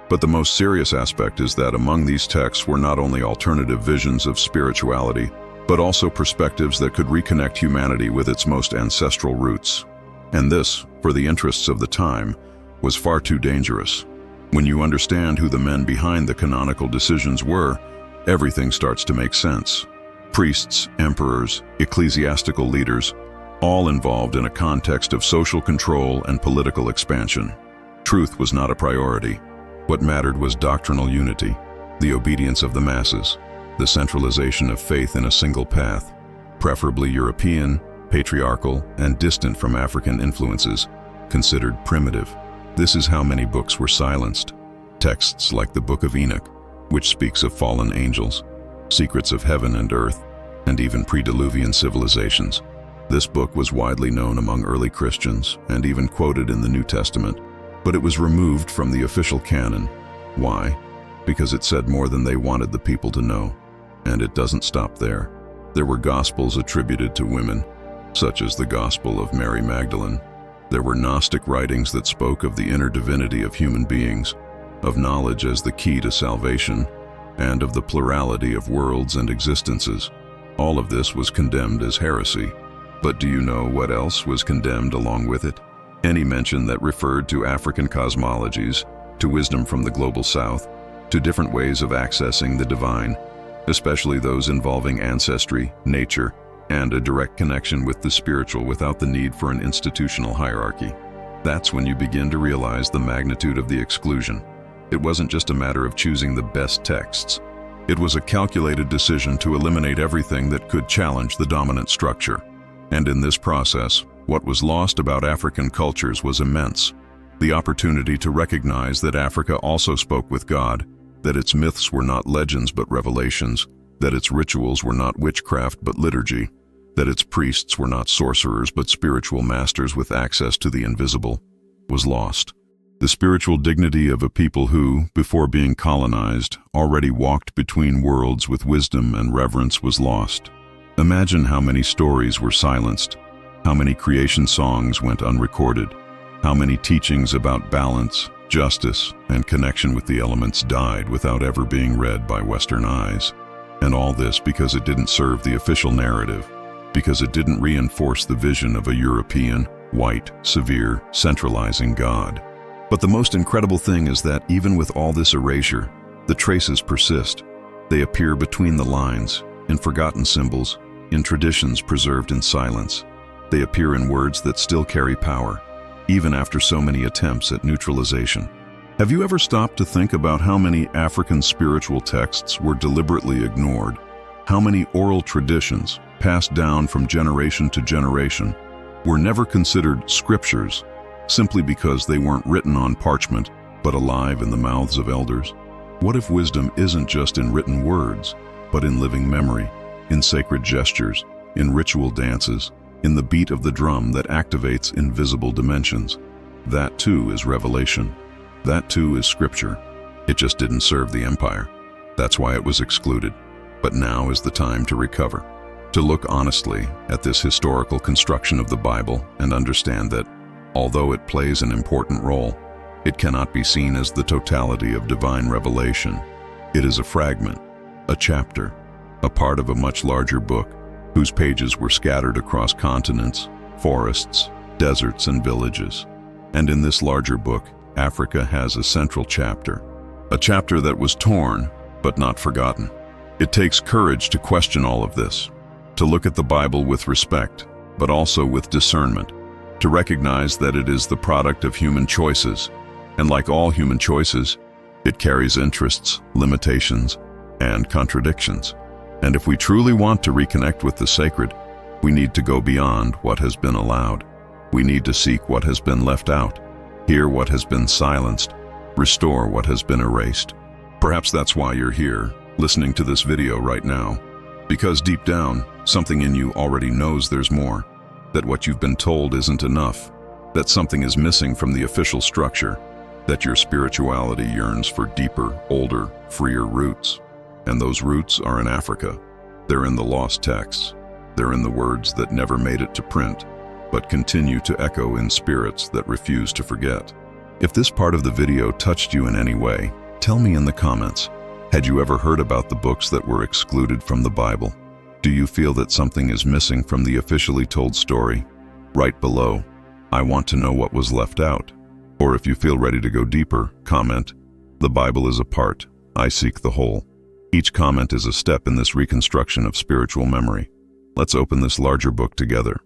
But the most serious aspect is that among these texts were not only alternative visions of spirituality, but also perspectives that could reconnect humanity with its most ancestral roots. And this, for the interests of the time, was far too dangerous. When you understand who the men behind the canonical decisions were, everything starts to make sense. Priests, emperors, ecclesiastical leaders, all involved in a context of social control and political expansion. Truth was not a priority. What mattered was doctrinal unity, the obedience of the masses, the centralization of faith in a single path, preferably European, patriarchal, and distant from African influences, considered primitive. This is how many books were silenced. Texts like the Book of Enoch, which speaks of fallen angels, secrets of heaven and earth, and even pre-Diluvian civilizations. This book was widely known among early Christians and even quoted in the New Testament, but it was removed from the official canon. Why? Because it said more than they wanted the people to know. And it doesn't stop there. There were gospels attributed to women, such as the Gospel of Mary Magdalene. There were Gnostic writings that spoke of the inner divinity of human beings, of knowledge as the key to salvation, and of the plurality of worlds and existences. All of this was condemned as heresy. But do you know what else was condemned along with it? Any mention that referred to African cosmologies, to wisdom from the global south, to different ways of accessing the divine, especially those involving ancestry, nature, and a direct connection with the spiritual without the need for an institutional hierarchy. That's when you begin to realize the magnitude of the exclusion. It wasn't just a matter of choosing the best texts. It was a calculated decision to eliminate everything that could challenge the dominant structure. And in this process, what was lost about African cultures was immense. The opportunity to recognize that Africa also spoke with God, that its myths were not legends but revelations, that its rituals were not witchcraft but liturgy, that its priests were not sorcerers but spiritual masters with access to the invisible, was lost. The spiritual dignity of a people who, before being colonized, already walked between worlds with wisdom and reverence was lost. Imagine how many stories were silenced, how many creation songs went unrecorded, how many teachings about balance, justice, and connection with the elements died without ever being read by Western eyes. And all this because it didn't serve the official narrative, because it didn't reinforce the vision of a European, white, severe, centralizing God. But the most incredible thing is that even with all this erasure, the traces persist. They appear between the lines, in forgotten symbols, in traditions preserved in silence. They appear in words that still carry power, even after so many attempts at neutralization. Have you ever stopped to think about how many African spiritual texts were deliberately ignored? How many oral traditions, passed down from generation to generation, were never considered scriptures simply because they weren't written on parchment but alive in the mouths of elders? What if wisdom isn't just in written words, but in living memory, in sacred gestures, in ritual dances, in the beat of the drum that activates invisible dimensions? That too is revelation. That too is scripture. It just didn't serve the empire. That's why it was excluded. But now is the time to recover, to look honestly at this historical construction of the Bible and understand that, although it plays an important role, it cannot be seen as the totality of divine revelation. It is a fragment, a chapter, a part of a much larger book, whose pages were scattered across continents, forests, deserts, and villages. And in this larger book, Africa has a central chapter, a chapter that was torn, but not forgotten. It takes courage to question all of this, to look at the Bible with respect, but also with discernment, to recognize that it is the product of human choices, and like all human choices, it carries interests, limitations, and contradictions. And if we truly want to reconnect with the sacred, we need to go beyond what has been allowed. We need to seek what has been left out, hear what has been silenced, restore what has been erased. Perhaps that's why you're here, listening to this video right now. Because deep down, something in you already knows there's more, that what you've been told isn't enough, that something is missing from the official structure, that your spirituality yearns for deeper, older, freer roots. And those roots are in Africa. They're in the lost texts. They're in the words that never made it to print, but continue to echo in spirits that refuse to forget. If this part of the video touched you in any way, tell me in the comments. Had you ever heard about the books that were excluded from the Bible? Do you feel that something is missing from the officially told story? Write below, "I want to know what was left out." Or if you feel ready to go deeper, comment, "The Bible is a part, I seek the whole." Each comment is a step in this reconstruction of spiritual memory. Let's open this larger book together,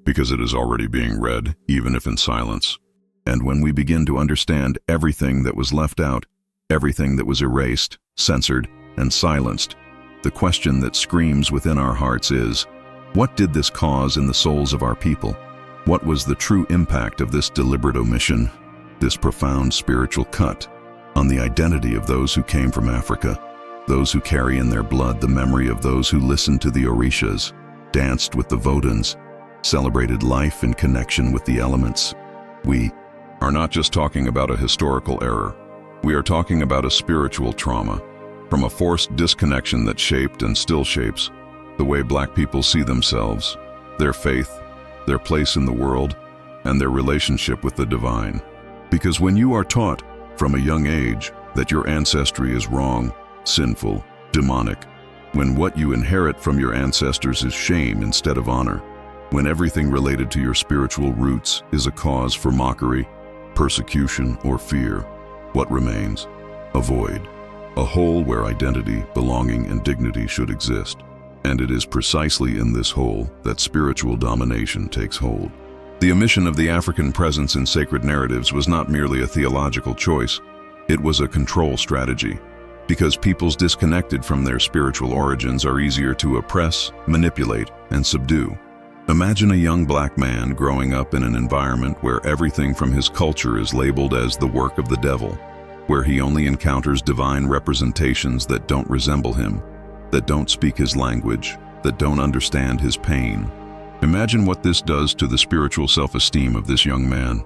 because it is already being read, even if in silence. And when we begin to understand everything that was left out, everything that was erased, censored, and silenced, the question that screams within our hearts is, what did this cause in the souls of our people? What was the true impact of this deliberate omission, this profound spiritual cut, on the identity of those who came from Africa, those who carry in their blood the memory of those who listened to the Orishas, danced with the Vodans, celebrated life in connection with the elements? We are not just talking about a historical error. We are talking about a spiritual trauma, from a forced disconnection that shaped and still shapes the way Black people see themselves, their faith, their place in the world, and their relationship with the divine. Because when you are taught from a young age that your ancestry is wrong, sinful, demonic, when what you inherit from your ancestors is shame instead of honor, when everything related to your spiritual roots is a cause for mockery, persecution, or fear, what remains? A void, a hole where identity, belonging, and dignity should exist. And it is precisely in this hole that spiritual domination takes hold. The omission of the African presence in sacred narratives was not merely a theological choice, it was a control strategy. Because peoples disconnected from their spiritual origins are easier to oppress, manipulate, and subdue. Imagine a young Black man growing up in an environment where everything from his culture is labeled as the work of the devil. where he only encounters divine representations that don't resemble him, that don't speak his language, that don't understand his pain. Imagine what this does to the spiritual self-esteem of this young man.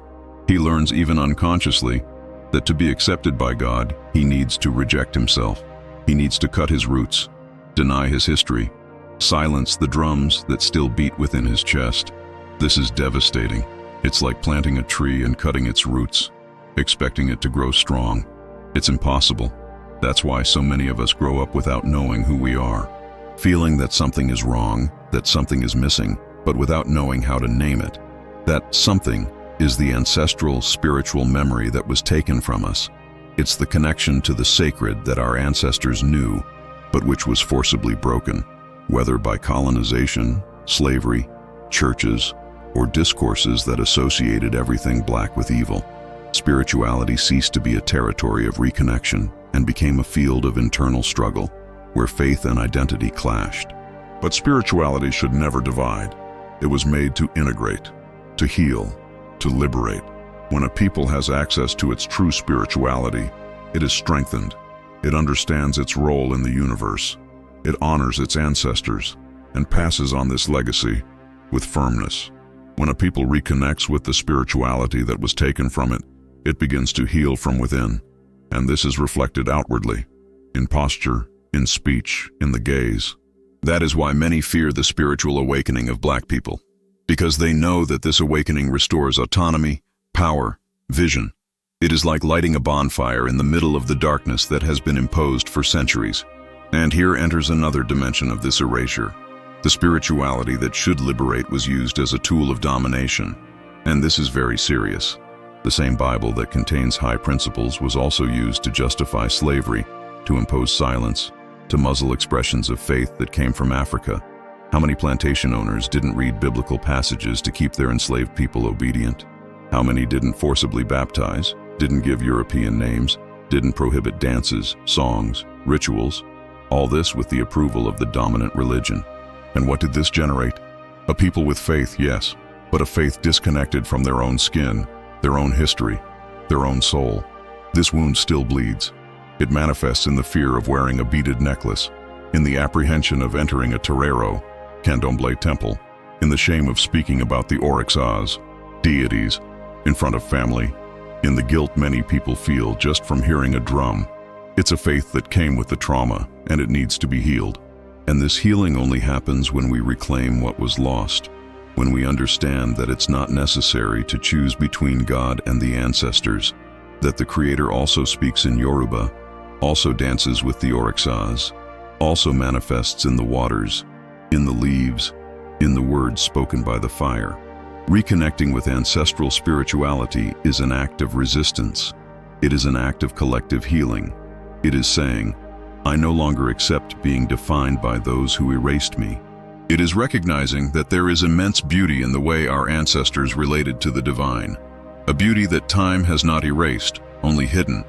He learns even unconsciously that to be accepted by God, he needs to reject himself. He needs to cut his roots, deny his history, silence the drums that still beat within his chest. This is devastating. It's like planting a tree and cutting its roots, expecting it to grow strong. It's impossible. That's why so many of us grow up without knowing who we are, feeling that something is wrong, that something is missing, but without knowing how to name it. That something is the ancestral spiritual memory that was taken from us. It's the connection to the sacred that our ancestors knew, but which was forcibly broken, whether by colonization, slavery, churches, or discourses that associated everything black with evil. Spirituality ceased to be a territory of reconnection and became a field of internal struggle, where faith and identity clashed. But spirituality should never divide. It was made to integrate, to heal, to liberate. When a people has access to its true spirituality, it is strengthened. It understands its role in the universe. It honors its ancestors and passes on this legacy with firmness. When a people reconnects with the spirituality that was taken from it, it begins to heal from within. And this is reflected outwardly, in posture, in speech, in the gaze. That is why many fear the spiritual awakening of black people, because they know that this awakening restores autonomy, power, vision. It is like lighting a bonfire in the middle of the darkness that has been imposed for centuries. And here enters another dimension of this erasure. The spirituality that should liberate was used as a tool of domination. And this is very serious. The same Bible that contains high principles was also used to justify slavery, to impose silence, to muzzle expressions of faith that came from Africa. How many plantation owners didn't read biblical passages to keep their enslaved people obedient? How many didn't forcibly baptize, didn't give European names, didn't prohibit dances, songs, rituals? All this with the approval of the dominant religion. And what did this generate? A people with faith, yes, but a faith disconnected from their own skin, their own history, their own soul. This wound still bleeds. It manifests in the fear of wearing a beaded necklace, in the apprehension of entering a torero, candomblé temple, in the shame of speaking about the Orixas, deities, in front of family, in the guilt many people feel just from hearing a drum. It's a faith that came with the trauma, and it needs to be healed. And this healing only happens when we reclaim what was lost, when we understand that it's not necessary to choose between God and the ancestors, that the Creator also speaks in Yoruba, also dances with the Orixas, also manifests in the waters, in the leaves, in the words spoken by the fire. Reconnecting with ancestral spirituality is an act of resistance. It is an act of collective healing. It is saying, I no longer accept being defined by those who erased me. It is recognizing that there is immense beauty in the way our ancestors related to the divine, a beauty that time has not erased, only hidden,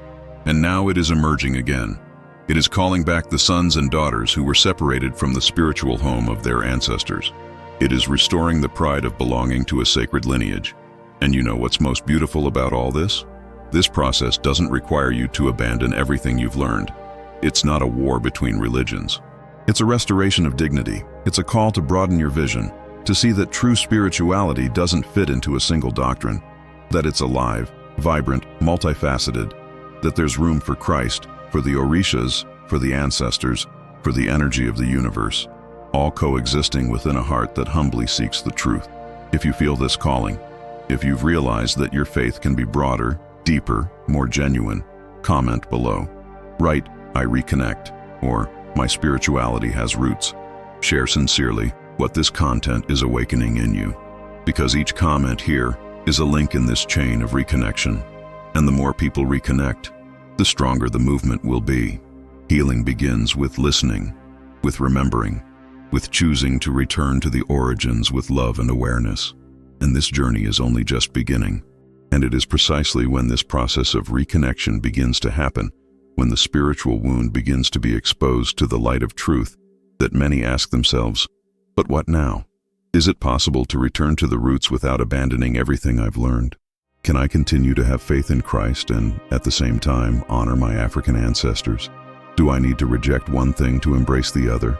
and now it is emerging again. It is calling back the sons and daughters who were separated from the spiritual home of their ancestors. It is restoring the pride of belonging to a sacred lineage. And you know what's most beautiful about all this? This process doesn't require you to abandon everything you've learned. It's not a war between religions. It's a restoration of dignity. It's a call to broaden your vision, to see that true spirituality doesn't fit into a single doctrine, that it's alive, vibrant, multifaceted, that there's room for Christ, for the Orishas, for the ancestors, for the energy of the universe, all coexisting within a heart that humbly seeks the truth. If you feel this calling, if you've realized that your faith can be broader, deeper, more genuine, comment below. Write, I reconnect, or my spirituality has roots. Share sincerely what this content is awakening in you, because each comment here is a link in this chain of reconnection. And the more people reconnect, the stronger the movement will be. Healing begins with listening, with remembering, with choosing to return to the origins with love and awareness. And this journey is only just beginning. And it is precisely when this process of reconnection begins to happen, when the spiritual wound begins to be exposed to the light of truth, that many ask themselves, but what now? Is it possible to return to the roots without abandoning everything I've learned? Can I continue to have faith in Christ and, at the same time, honor my African ancestors? Do I need to reject one thing to embrace the other?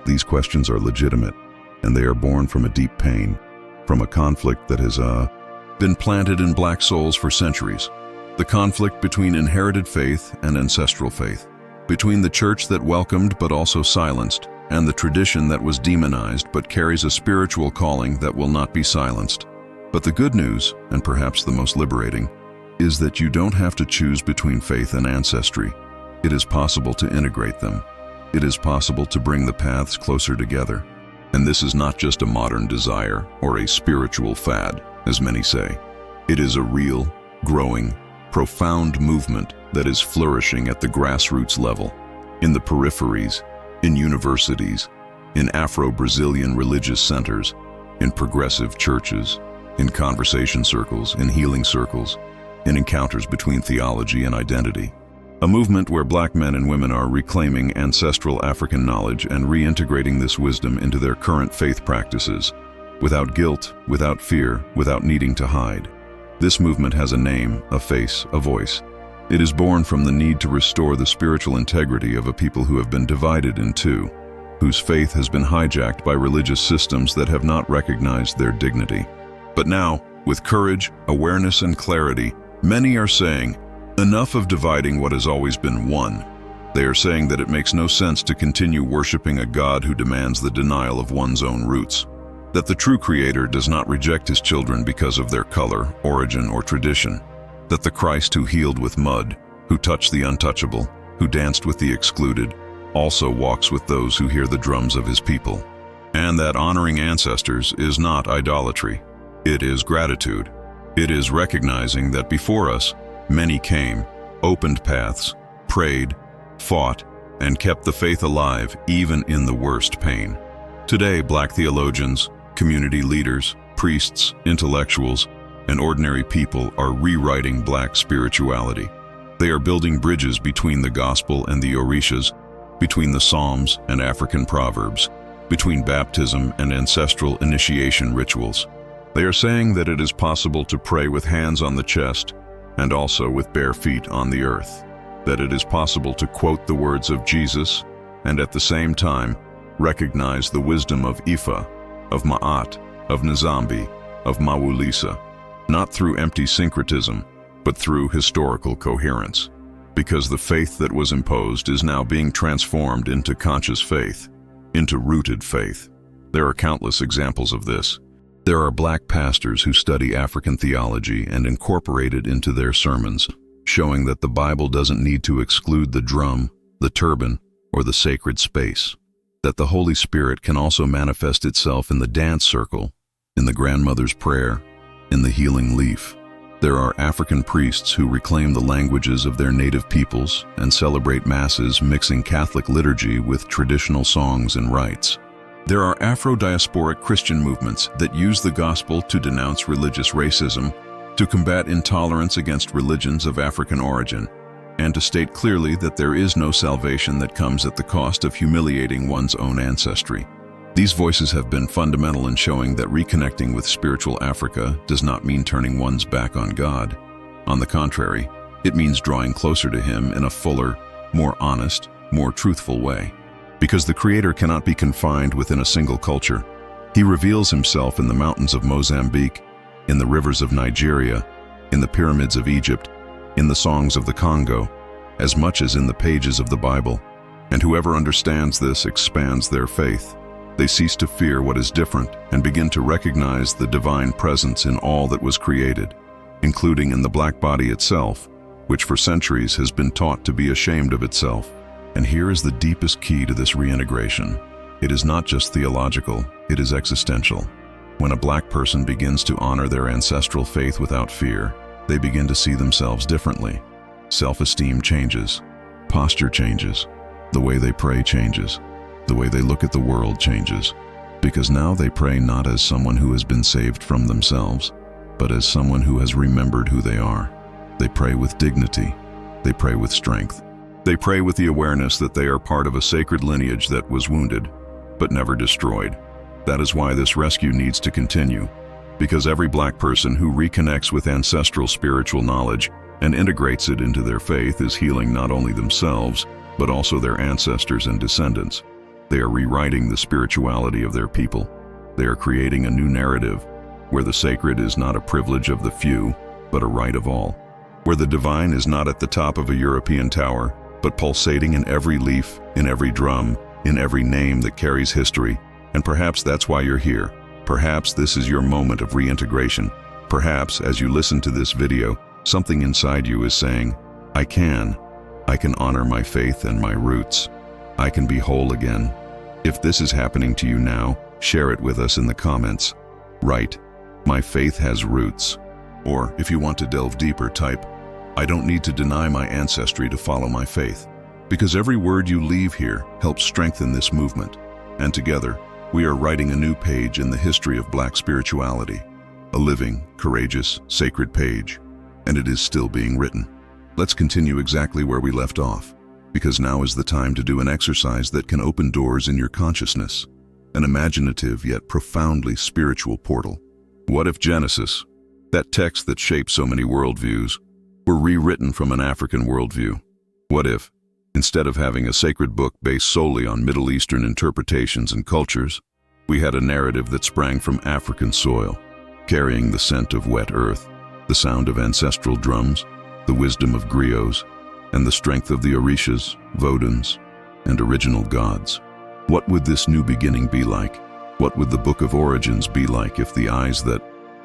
These questions are legitimate, and they are born from a deep pain, from a conflict that has been planted in black souls for centuries. The conflict between inherited faith and ancestral faith, between the church that welcomed but also silenced, and the tradition that was demonized but carries a spiritual calling that will not be silenced. But the good news, and perhaps the most liberating, is that you don't have to choose between faith and ancestry. It is possible to integrate them. It is possible to bring the paths closer together. And this is not just a modern desire or a spiritual fad, as many say. It is a real, growing, profound movement that is flourishing at the grassroots level, in the peripheries, in universities, in Afro-Brazilian religious centers, in progressive churches, in conversation circles, in healing circles, in encounters between theology and identity. A movement where Black men and women are reclaiming ancestral African knowledge and reintegrating this wisdom into their current faith practices, without guilt, without fear, without needing to hide. This movement has a name, a face, a voice. It is born from the need to restore the spiritual integrity of a people who have been divided in two, whose faith has been hijacked by religious systems that have not recognized their dignity. But now, with courage, awareness, and clarity, many are saying, enough of dividing what has always been one. They are saying that it makes no sense to continue worshiping a God who demands the denial of one's own roots, that the true Creator does not reject his children because of their color, origin, or tradition, that the Christ who healed with mud, who touched the untouchable, who danced with the excluded, also walks with those who hear the drums of his people, and that honoring ancestors is not idolatry. It is gratitude. It is recognizing that before us, many came, opened paths, prayed, fought, and kept the faith alive even in the worst pain. Today, Black theologians, community leaders, priests, intellectuals, and ordinary people are rewriting Black spirituality. They are building bridges between the gospel and the Orishas, between the Psalms and African proverbs, between baptism and ancestral initiation rituals. They are saying that it is possible to pray with hands on the chest and also with bare feet on the earth, that it is possible to quote the words of Jesus and at the same time recognize the wisdom of Ifa, of Ma'at, of Nzambi, of Mawulisa, not through empty syncretism, but through historical coherence, because the faith that was imposed is now being transformed into conscious faith, into rooted faith. There are countless examples of this. There are Black pastors who study African theology and incorporate it into their sermons, showing that the Bible doesn't need to exclude the drum, the turban, or the sacred space, that the Holy Spirit can also manifest itself in the dance circle, in the grandmother's prayer, in the healing leaf. There are African priests who reclaim the languages of their native peoples and celebrate masses mixing Catholic liturgy with traditional songs and rites. There are Afro-diasporic Christian movements that use the gospel to denounce religious racism, to combat intolerance against religions of African origin, and to state clearly that there is no salvation that comes at the cost of humiliating one's own ancestry. These voices have been fundamental in showing that reconnecting with spiritual Africa does not mean turning one's back on God. On the contrary, it means drawing closer to Him in a fuller, more honest, more truthful way. Because the Creator cannot be confined within a single culture. He reveals Himself in the mountains of Mozambique, in the rivers of Nigeria, in the pyramids of Egypt, in the songs of the Congo, as much as in the pages of the Bible. And whoever understands this expands their faith. They cease to fear what is different and begin to recognize the divine presence in all that was created, including in the Black body itself, which for centuries has been taught to be ashamed of itself. And here is the deepest key to this reintegration. It is not just theological, it is existential. When a Black person begins to honor their ancestral faith without fear, they begin to see themselves differently. Self-esteem changes, posture changes, the way they pray changes, the way they look at the world changes, because now they pray not as someone who has been saved from themselves, but as someone who has remembered who they are. They pray with dignity, they pray with strength. They pray with the awareness that they are part of a sacred lineage that was wounded, but never destroyed. That is why this rescue needs to continue. because every Black person who reconnects with ancestral spiritual knowledge and integrates it into their faith is healing not only themselves, but also their ancestors and descendants. They are rewriting the spirituality of their people. They are creating a new narrative where the sacred is not a privilege of the few, but a right of all. Where the divine is not at the top of a European tower, but pulsating in every leaf, in every drum, in every name that carries history. And perhaps that's why you're here. Perhaps this is your moment of reintegration. Perhaps, as you listen to this video, something inside you is saying, I can honor my faith and my roots. I can be whole again. If this is happening to you now, share it with us in the comments. Write, my faith has roots. Or, if you want to delve deeper, type, I don't need to deny my ancestry to follow my faith. Because every word you leave here helps strengthen this movement. And together, we are writing a new page in the history of Black spirituality. A living, courageous, sacred page. And it is still being written. Let's continue exactly where we left off, because now is the time to do an exercise that can open doors in your consciousness. An imaginative yet profoundly spiritual portal. What if Genesis, that text that shaped so many worldviews, were rewritten from an African worldview? What if, instead of having a sacred book based solely on Middle Eastern interpretations and cultures, we had a narrative that sprang from African soil, carrying the scent of wet earth, the sound of ancestral drums, the wisdom of griots, and the strength of the Orishas, Vodans, and original gods? What would this new beginning be like? What would the Book of Origins be like if the eyes that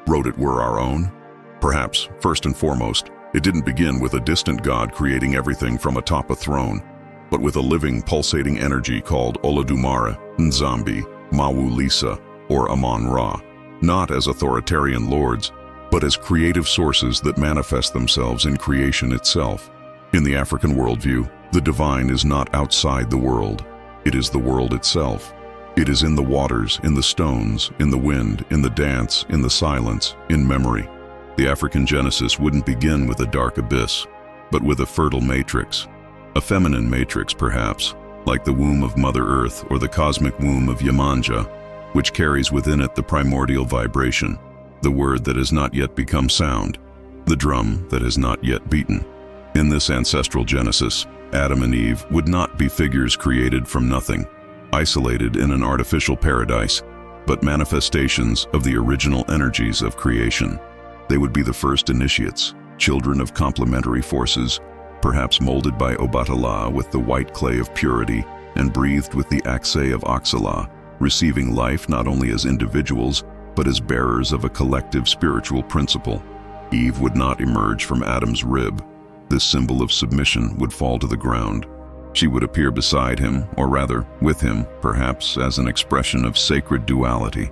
wrote it were our own? Perhaps, first and foremost, it didn't begin with a distant god creating everything from atop a throne, but with a living, pulsating energy called Olodumare, Nzambi, Mawu Lisa, or Amon-Ra, not as authoritarian lords, but as creative sources that manifest themselves in creation itself. In the African worldview, the divine is not outside the world. It is the world itself. It is in the waters, in the stones, in the wind, in the dance, in the silence, in memory. The African Genesis wouldn't begin with a dark abyss, but with a fertile matrix. A feminine matrix, perhaps, like the womb of Mother Earth or the cosmic womb of Yemanja, which carries within it the primordial vibration, the word that has not yet become sound, the drum that has not yet beaten. In this ancestral Genesis, Adam and Eve would not be figures created from nothing, isolated in an artificial paradise, but manifestations of the original energies of creation. They would be the first initiates, children of complementary forces, perhaps molded by Obatala with the white clay of purity and breathed with the Aksay of Oxala, receiving life not only as individuals, but as bearers of a collective spiritual principle. Eve would not emerge from Adam's rib. This symbol of submission would fall to the ground. She would appear beside him, or rather, with him, perhaps as an expression of sacred duality,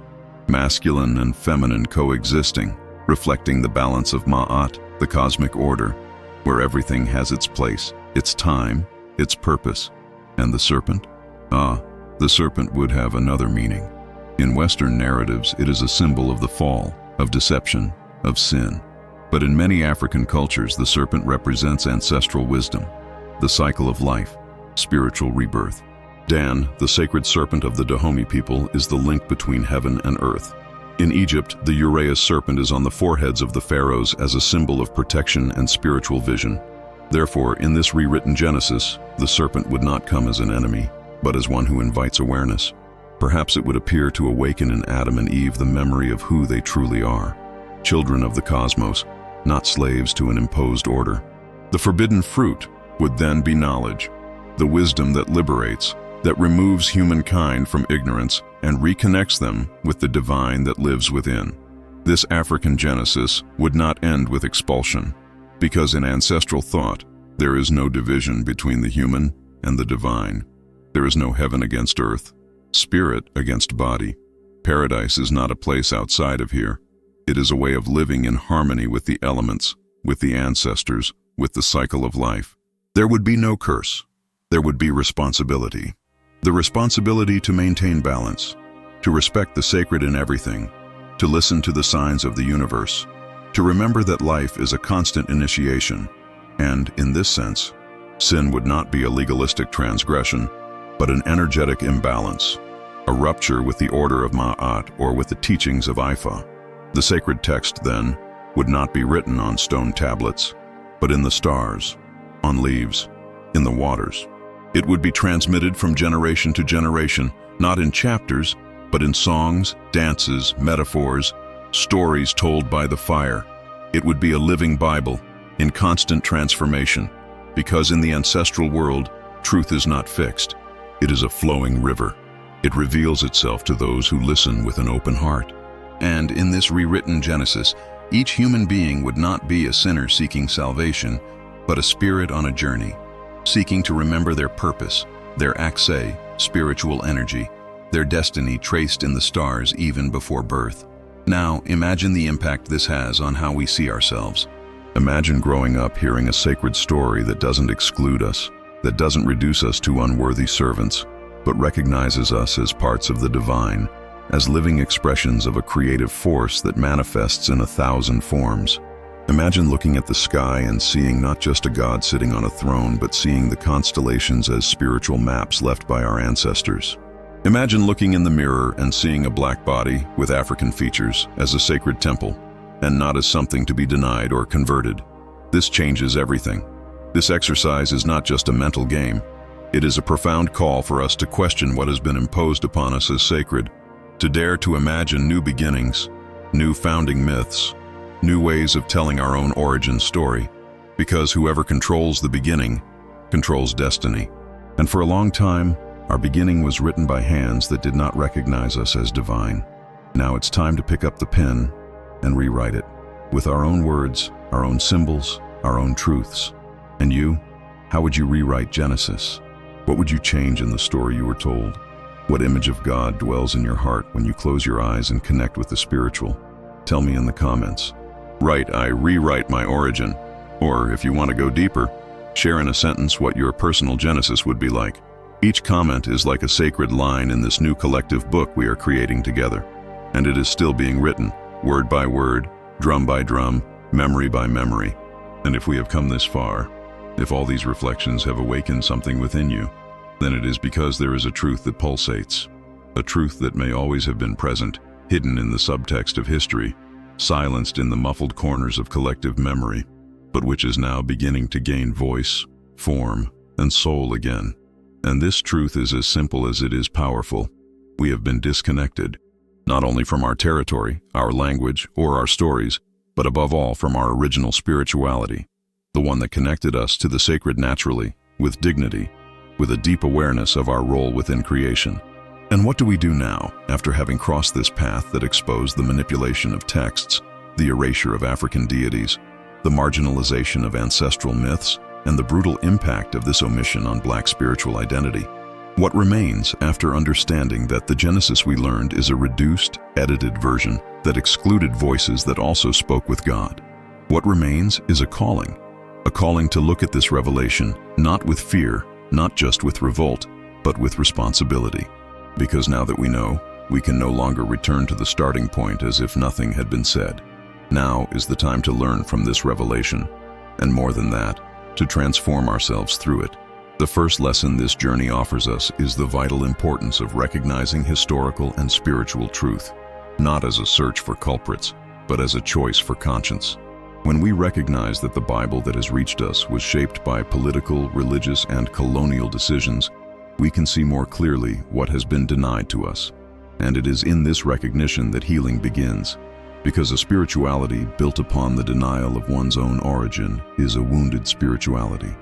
masculine and feminine coexisting, reflecting the balance of Ma'at, the cosmic order, where everything has its place, its time, its purpose. And the serpent? The serpent would have another meaning. In Western narratives, it is a symbol of the fall, of deception, of sin. But in many African cultures, the serpent represents ancestral wisdom, the cycle of life, spiritual rebirth. Dan, the sacred serpent of the Dahomey people, is the link between heaven and earth. In Egypt, the uraeus serpent is on the foreheads of the pharaohs as a symbol of protection and spiritual vision. Therefore, in this rewritten Genesis, the serpent would not come as an enemy, but as one who invites awareness. Perhaps it would appear to awaken in Adam and Eve the memory of who they truly are, children of the cosmos, not slaves to an imposed order. The forbidden fruit would then be knowledge, the wisdom that liberates, that removes humankind from ignorance and reconnects them with the divine that lives within. This African Genesis would not end with expulsion, because in ancestral thought, there is no division between the human and the divine. There is no heaven against earth, spirit against body. Paradise is not a place outside of here. It is a way of living in harmony with the elements, with the ancestors, with the cycle of life. There would be no curse. There would be responsibility. The responsibility to maintain balance, to respect the sacred in everything, to listen to the signs of the universe, to remember that life is a constant initiation, and, in this sense, sin would not be a legalistic transgression, but an energetic imbalance, a rupture with the order of Ma'at or with the teachings of Ifa. The sacred text, then, would not be written on stone tablets, but in the stars, on leaves, in the waters. It would be transmitted from generation to generation, not in chapters, but in songs, dances, metaphors, stories told by the fire. It would be a living Bible, in constant transformation, because in the ancestral world, truth is not fixed. It is a flowing river. It reveals itself to those who listen with an open heart. And in this rewritten Genesis, each human being would not be a sinner seeking salvation, but a spirit on a journey, seeking to remember their purpose, their axe, spiritual energy, their destiny traced in the stars even before birth. Now, imagine the impact this has on how we see ourselves. Imagine growing up hearing a sacred story that doesn't exclude us, that doesn't reduce us to unworthy servants, but recognizes us as parts of the divine, as living expressions of a creative force that manifests in 1,000 forms. Imagine looking at the sky and seeing not just a God sitting on a throne, but seeing the constellations as spiritual maps left by our ancestors. Imagine looking in the mirror and seeing a black body with African features as a sacred temple, and not as something to be denied or converted. This changes everything. This exercise is not just a mental game. It is a profound call for us to question what has been imposed upon us as sacred, to dare to imagine new beginnings, new founding myths, new ways of telling our own origin story, because whoever controls the beginning controls destiny. And for a long time, our beginning was written by hands that did not recognize us as divine. Now it's time to pick up the pen and rewrite it, with our own words, our own symbols, our own truths. And you, how would you rewrite Genesis? What would you change in the story you were told? What image of God dwells in your heart when you close your eyes and connect with the spiritual? Tell me in the comments. Write, "I rewrite my origin." Or, if you want to go deeper, share in a sentence what your personal Genesis would be like. Each comment is like a sacred line in this new collective book we are creating together. And it is still being written, word by word, drum by drum, memory by memory. And if we have come this far, if all these reflections have awakened something within you, then it is because there is a truth that pulsates, a truth that may always have been present, hidden in the subtext of history, silenced in the muffled corners of collective memory, but which is now beginning to gain voice, form, and soul again. And this truth is as simple as it is powerful. We have been disconnected, not only from our territory, our language, or our stories, but above all from our original spirituality, the one that connected us to the sacred naturally, with dignity, with a deep awareness of our role within creation. And what do we do now, after having crossed this path that exposed the manipulation of texts, the erasure of African deities, the marginalization of ancestral myths, and the brutal impact of this omission on Black spiritual identity? What remains after understanding that the Genesis we learned is a reduced, edited version that excluded voices that also spoke with God? What remains is a calling to look at this revelation not with fear, not just with revolt, but with responsibility. Because now that we know, we can no longer return to the starting point as if nothing had been said. Now is the time to learn from this revelation, and more than that, to transform ourselves through it. The first lesson this journey offers us is the vital importance of recognizing historical and spiritual truth, not as a search for culprits, but as a choice for conscience. When we recognize that the Bible that has reached us was shaped by political, religious, and colonial decisions, we can see more clearly what has been denied to us. And it is in this recognition that healing begins, because a spirituality built upon the denial of one's own origin is a wounded spirituality,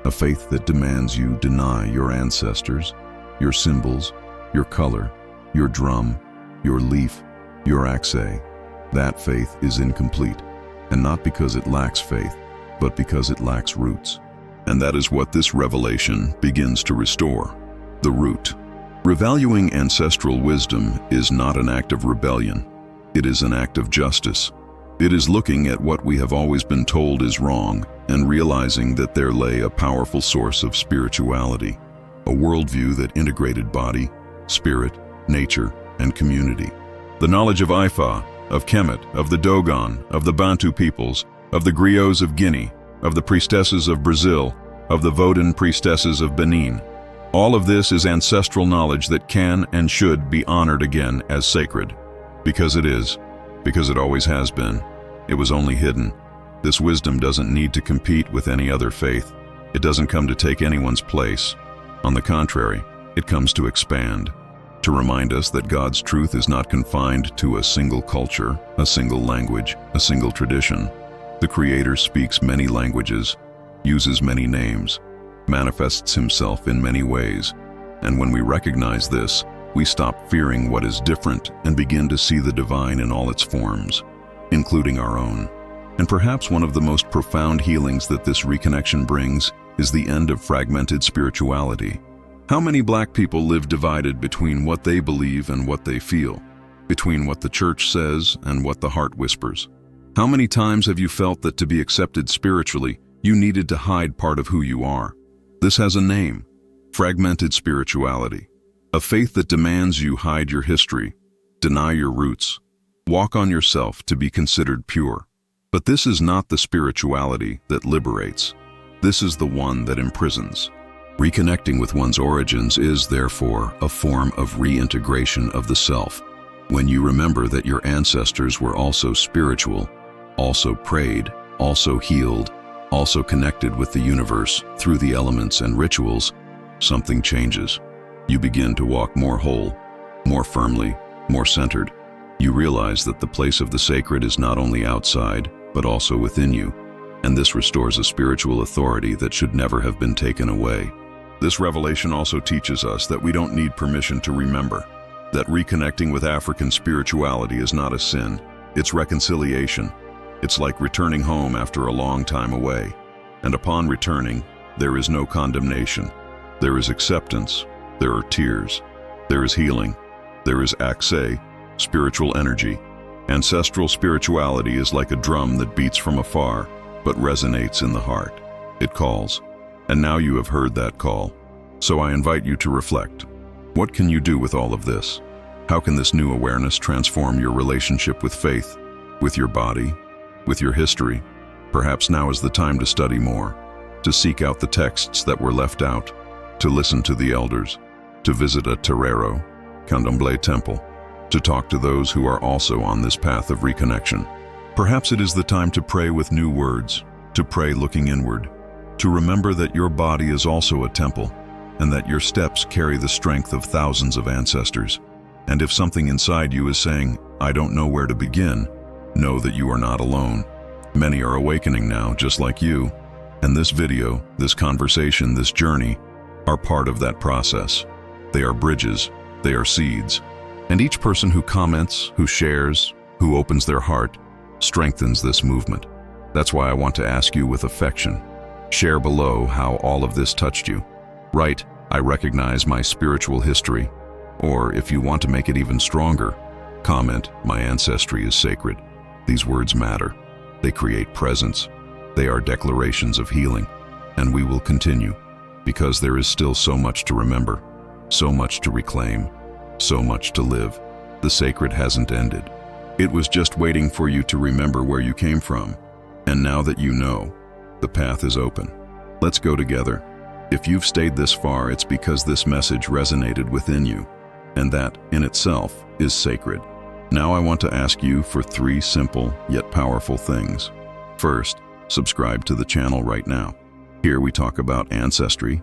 a faith that demands you deny your ancestors, your symbols, your color, your drum, your leaf, your axe. That faith is incomplete, and not because it lacks faith, but because it lacks roots. And that is what this revelation begins to restore: the root. Revaluing ancestral wisdom is not an act of rebellion. It is an act of justice. It is looking at what we have always been told is wrong and realizing that there lay a powerful source of spirituality, a worldview that integrated body, spirit, nature, and community. The knowledge of Ifa, of Kemet, of the Dogon, of the Bantu peoples, of the griots of Guinea, of the priestesses of Brazil, of the Vodun priestesses of Benin. All of this is ancestral knowledge that can and should be honored again as sacred, because it is, because it always has been. It was only hidden. This wisdom doesn't need to compete with any other faith. It doesn't come to take anyone's place. On the contrary, it comes to expand, to remind us that God's truth is not confined to a single culture, a single language, a single tradition. The Creator speaks many languages, uses many names, manifests himself in many ways, and when we recognize this, we stop fearing what is different and begin to see the divine in all its forms, including our own. And perhaps one of the most profound healings that this reconnection brings is the end of fragmented spirituality. How many Black people live divided between what they believe and what they feel, between what the church says and what the heart whispers? How many times have you felt that to be accepted spiritually, you needed to hide part of who you are? This has a name: fragmented spirituality. A faith that demands you hide your history, deny your roots, walk on yourself to be considered pure. But this is not the spirituality that liberates. This is the one that imprisons. Reconnecting with one's origins is, therefore, a form of reintegration of the self. When you remember that your ancestors were also spiritual, also prayed, also healed, also connected with the universe through the elements and rituals, something changes. You begin to walk more whole, more firmly, more centered. You realize that the place of the sacred is not only outside, but also within you, and this restores a spiritual authority that should never have been taken away. This revelation also teaches us that we don't need permission to remember, that reconnecting with African spirituality is not a sin, it's reconciliation. It's like returning home after a long time away, and upon returning, there is no condemnation. There is acceptance, there are tears, there is healing, there is akse, spiritual energy. Ancestral spirituality is like a drum that beats from afar, but resonates in the heart. It calls, and now you have heard that call. So I invite you to reflect. What can you do with all of this? How can this new awareness transform your relationship with faith, with your body, with your history? Perhaps now is the time to study more, to seek out the texts that were left out, to listen to the elders, to visit a terreiro, candomblé temple, to talk to those who are also on this path of reconnection. Perhaps it is the time to pray with new words, to pray looking inward, to remember that your body is also a temple, and that your steps carry the strength of thousands of ancestors. And if something inside you is saying, "I don't know where to begin," know that you are not alone. Many are awakening now, just like you, and this video, this conversation, this journey, are part of that process. They are bridges, they are seeds, and each person who comments, who shares, who opens their heart, strengthens this movement. That's why I want to ask you with affection, share below how all of this touched you. Write, "I recognize my spiritual history," or if you want to make it even stronger, comment, "My ancestry is sacred." These words matter. They create presence. They are declarations of healing, and we will continue, because there is still so much to remember, so much to reclaim, so much to live. The sacred hasn't ended. It was just waiting for you to remember where you came from. And now that you know, the path is open. Let's go together. If you've stayed this far, it's because this message resonated within you, and that, in itself, is sacred. Now I want to ask you for 3 simple yet powerful things. First, subscribe to the channel right now. Here we talk about ancestry,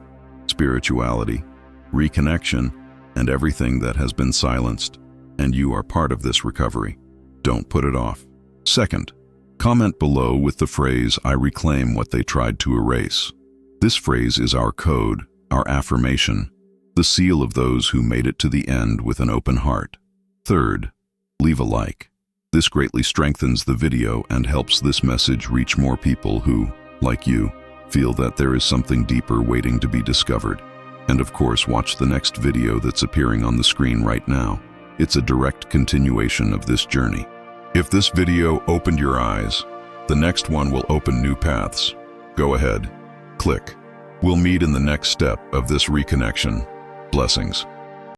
spirituality, reconnection, and everything that has been silenced, and you are part of this recovery. Don't put it off. Second, comment below with the phrase, "I reclaim what they tried to erase." This phrase is our code, our affirmation, the seal of those who made it to the end with an open heart. Third, leave a like. This greatly strengthens the video and helps this message reach more people who, like you, feel that there is something deeper waiting to be discovered. And of course, watch the next video that's appearing on the screen right now. It's a direct continuation of this journey. If this video opened your eyes, the next one will open new paths. Go ahead, click. We'll meet in the next step of this reconnection. Blessings.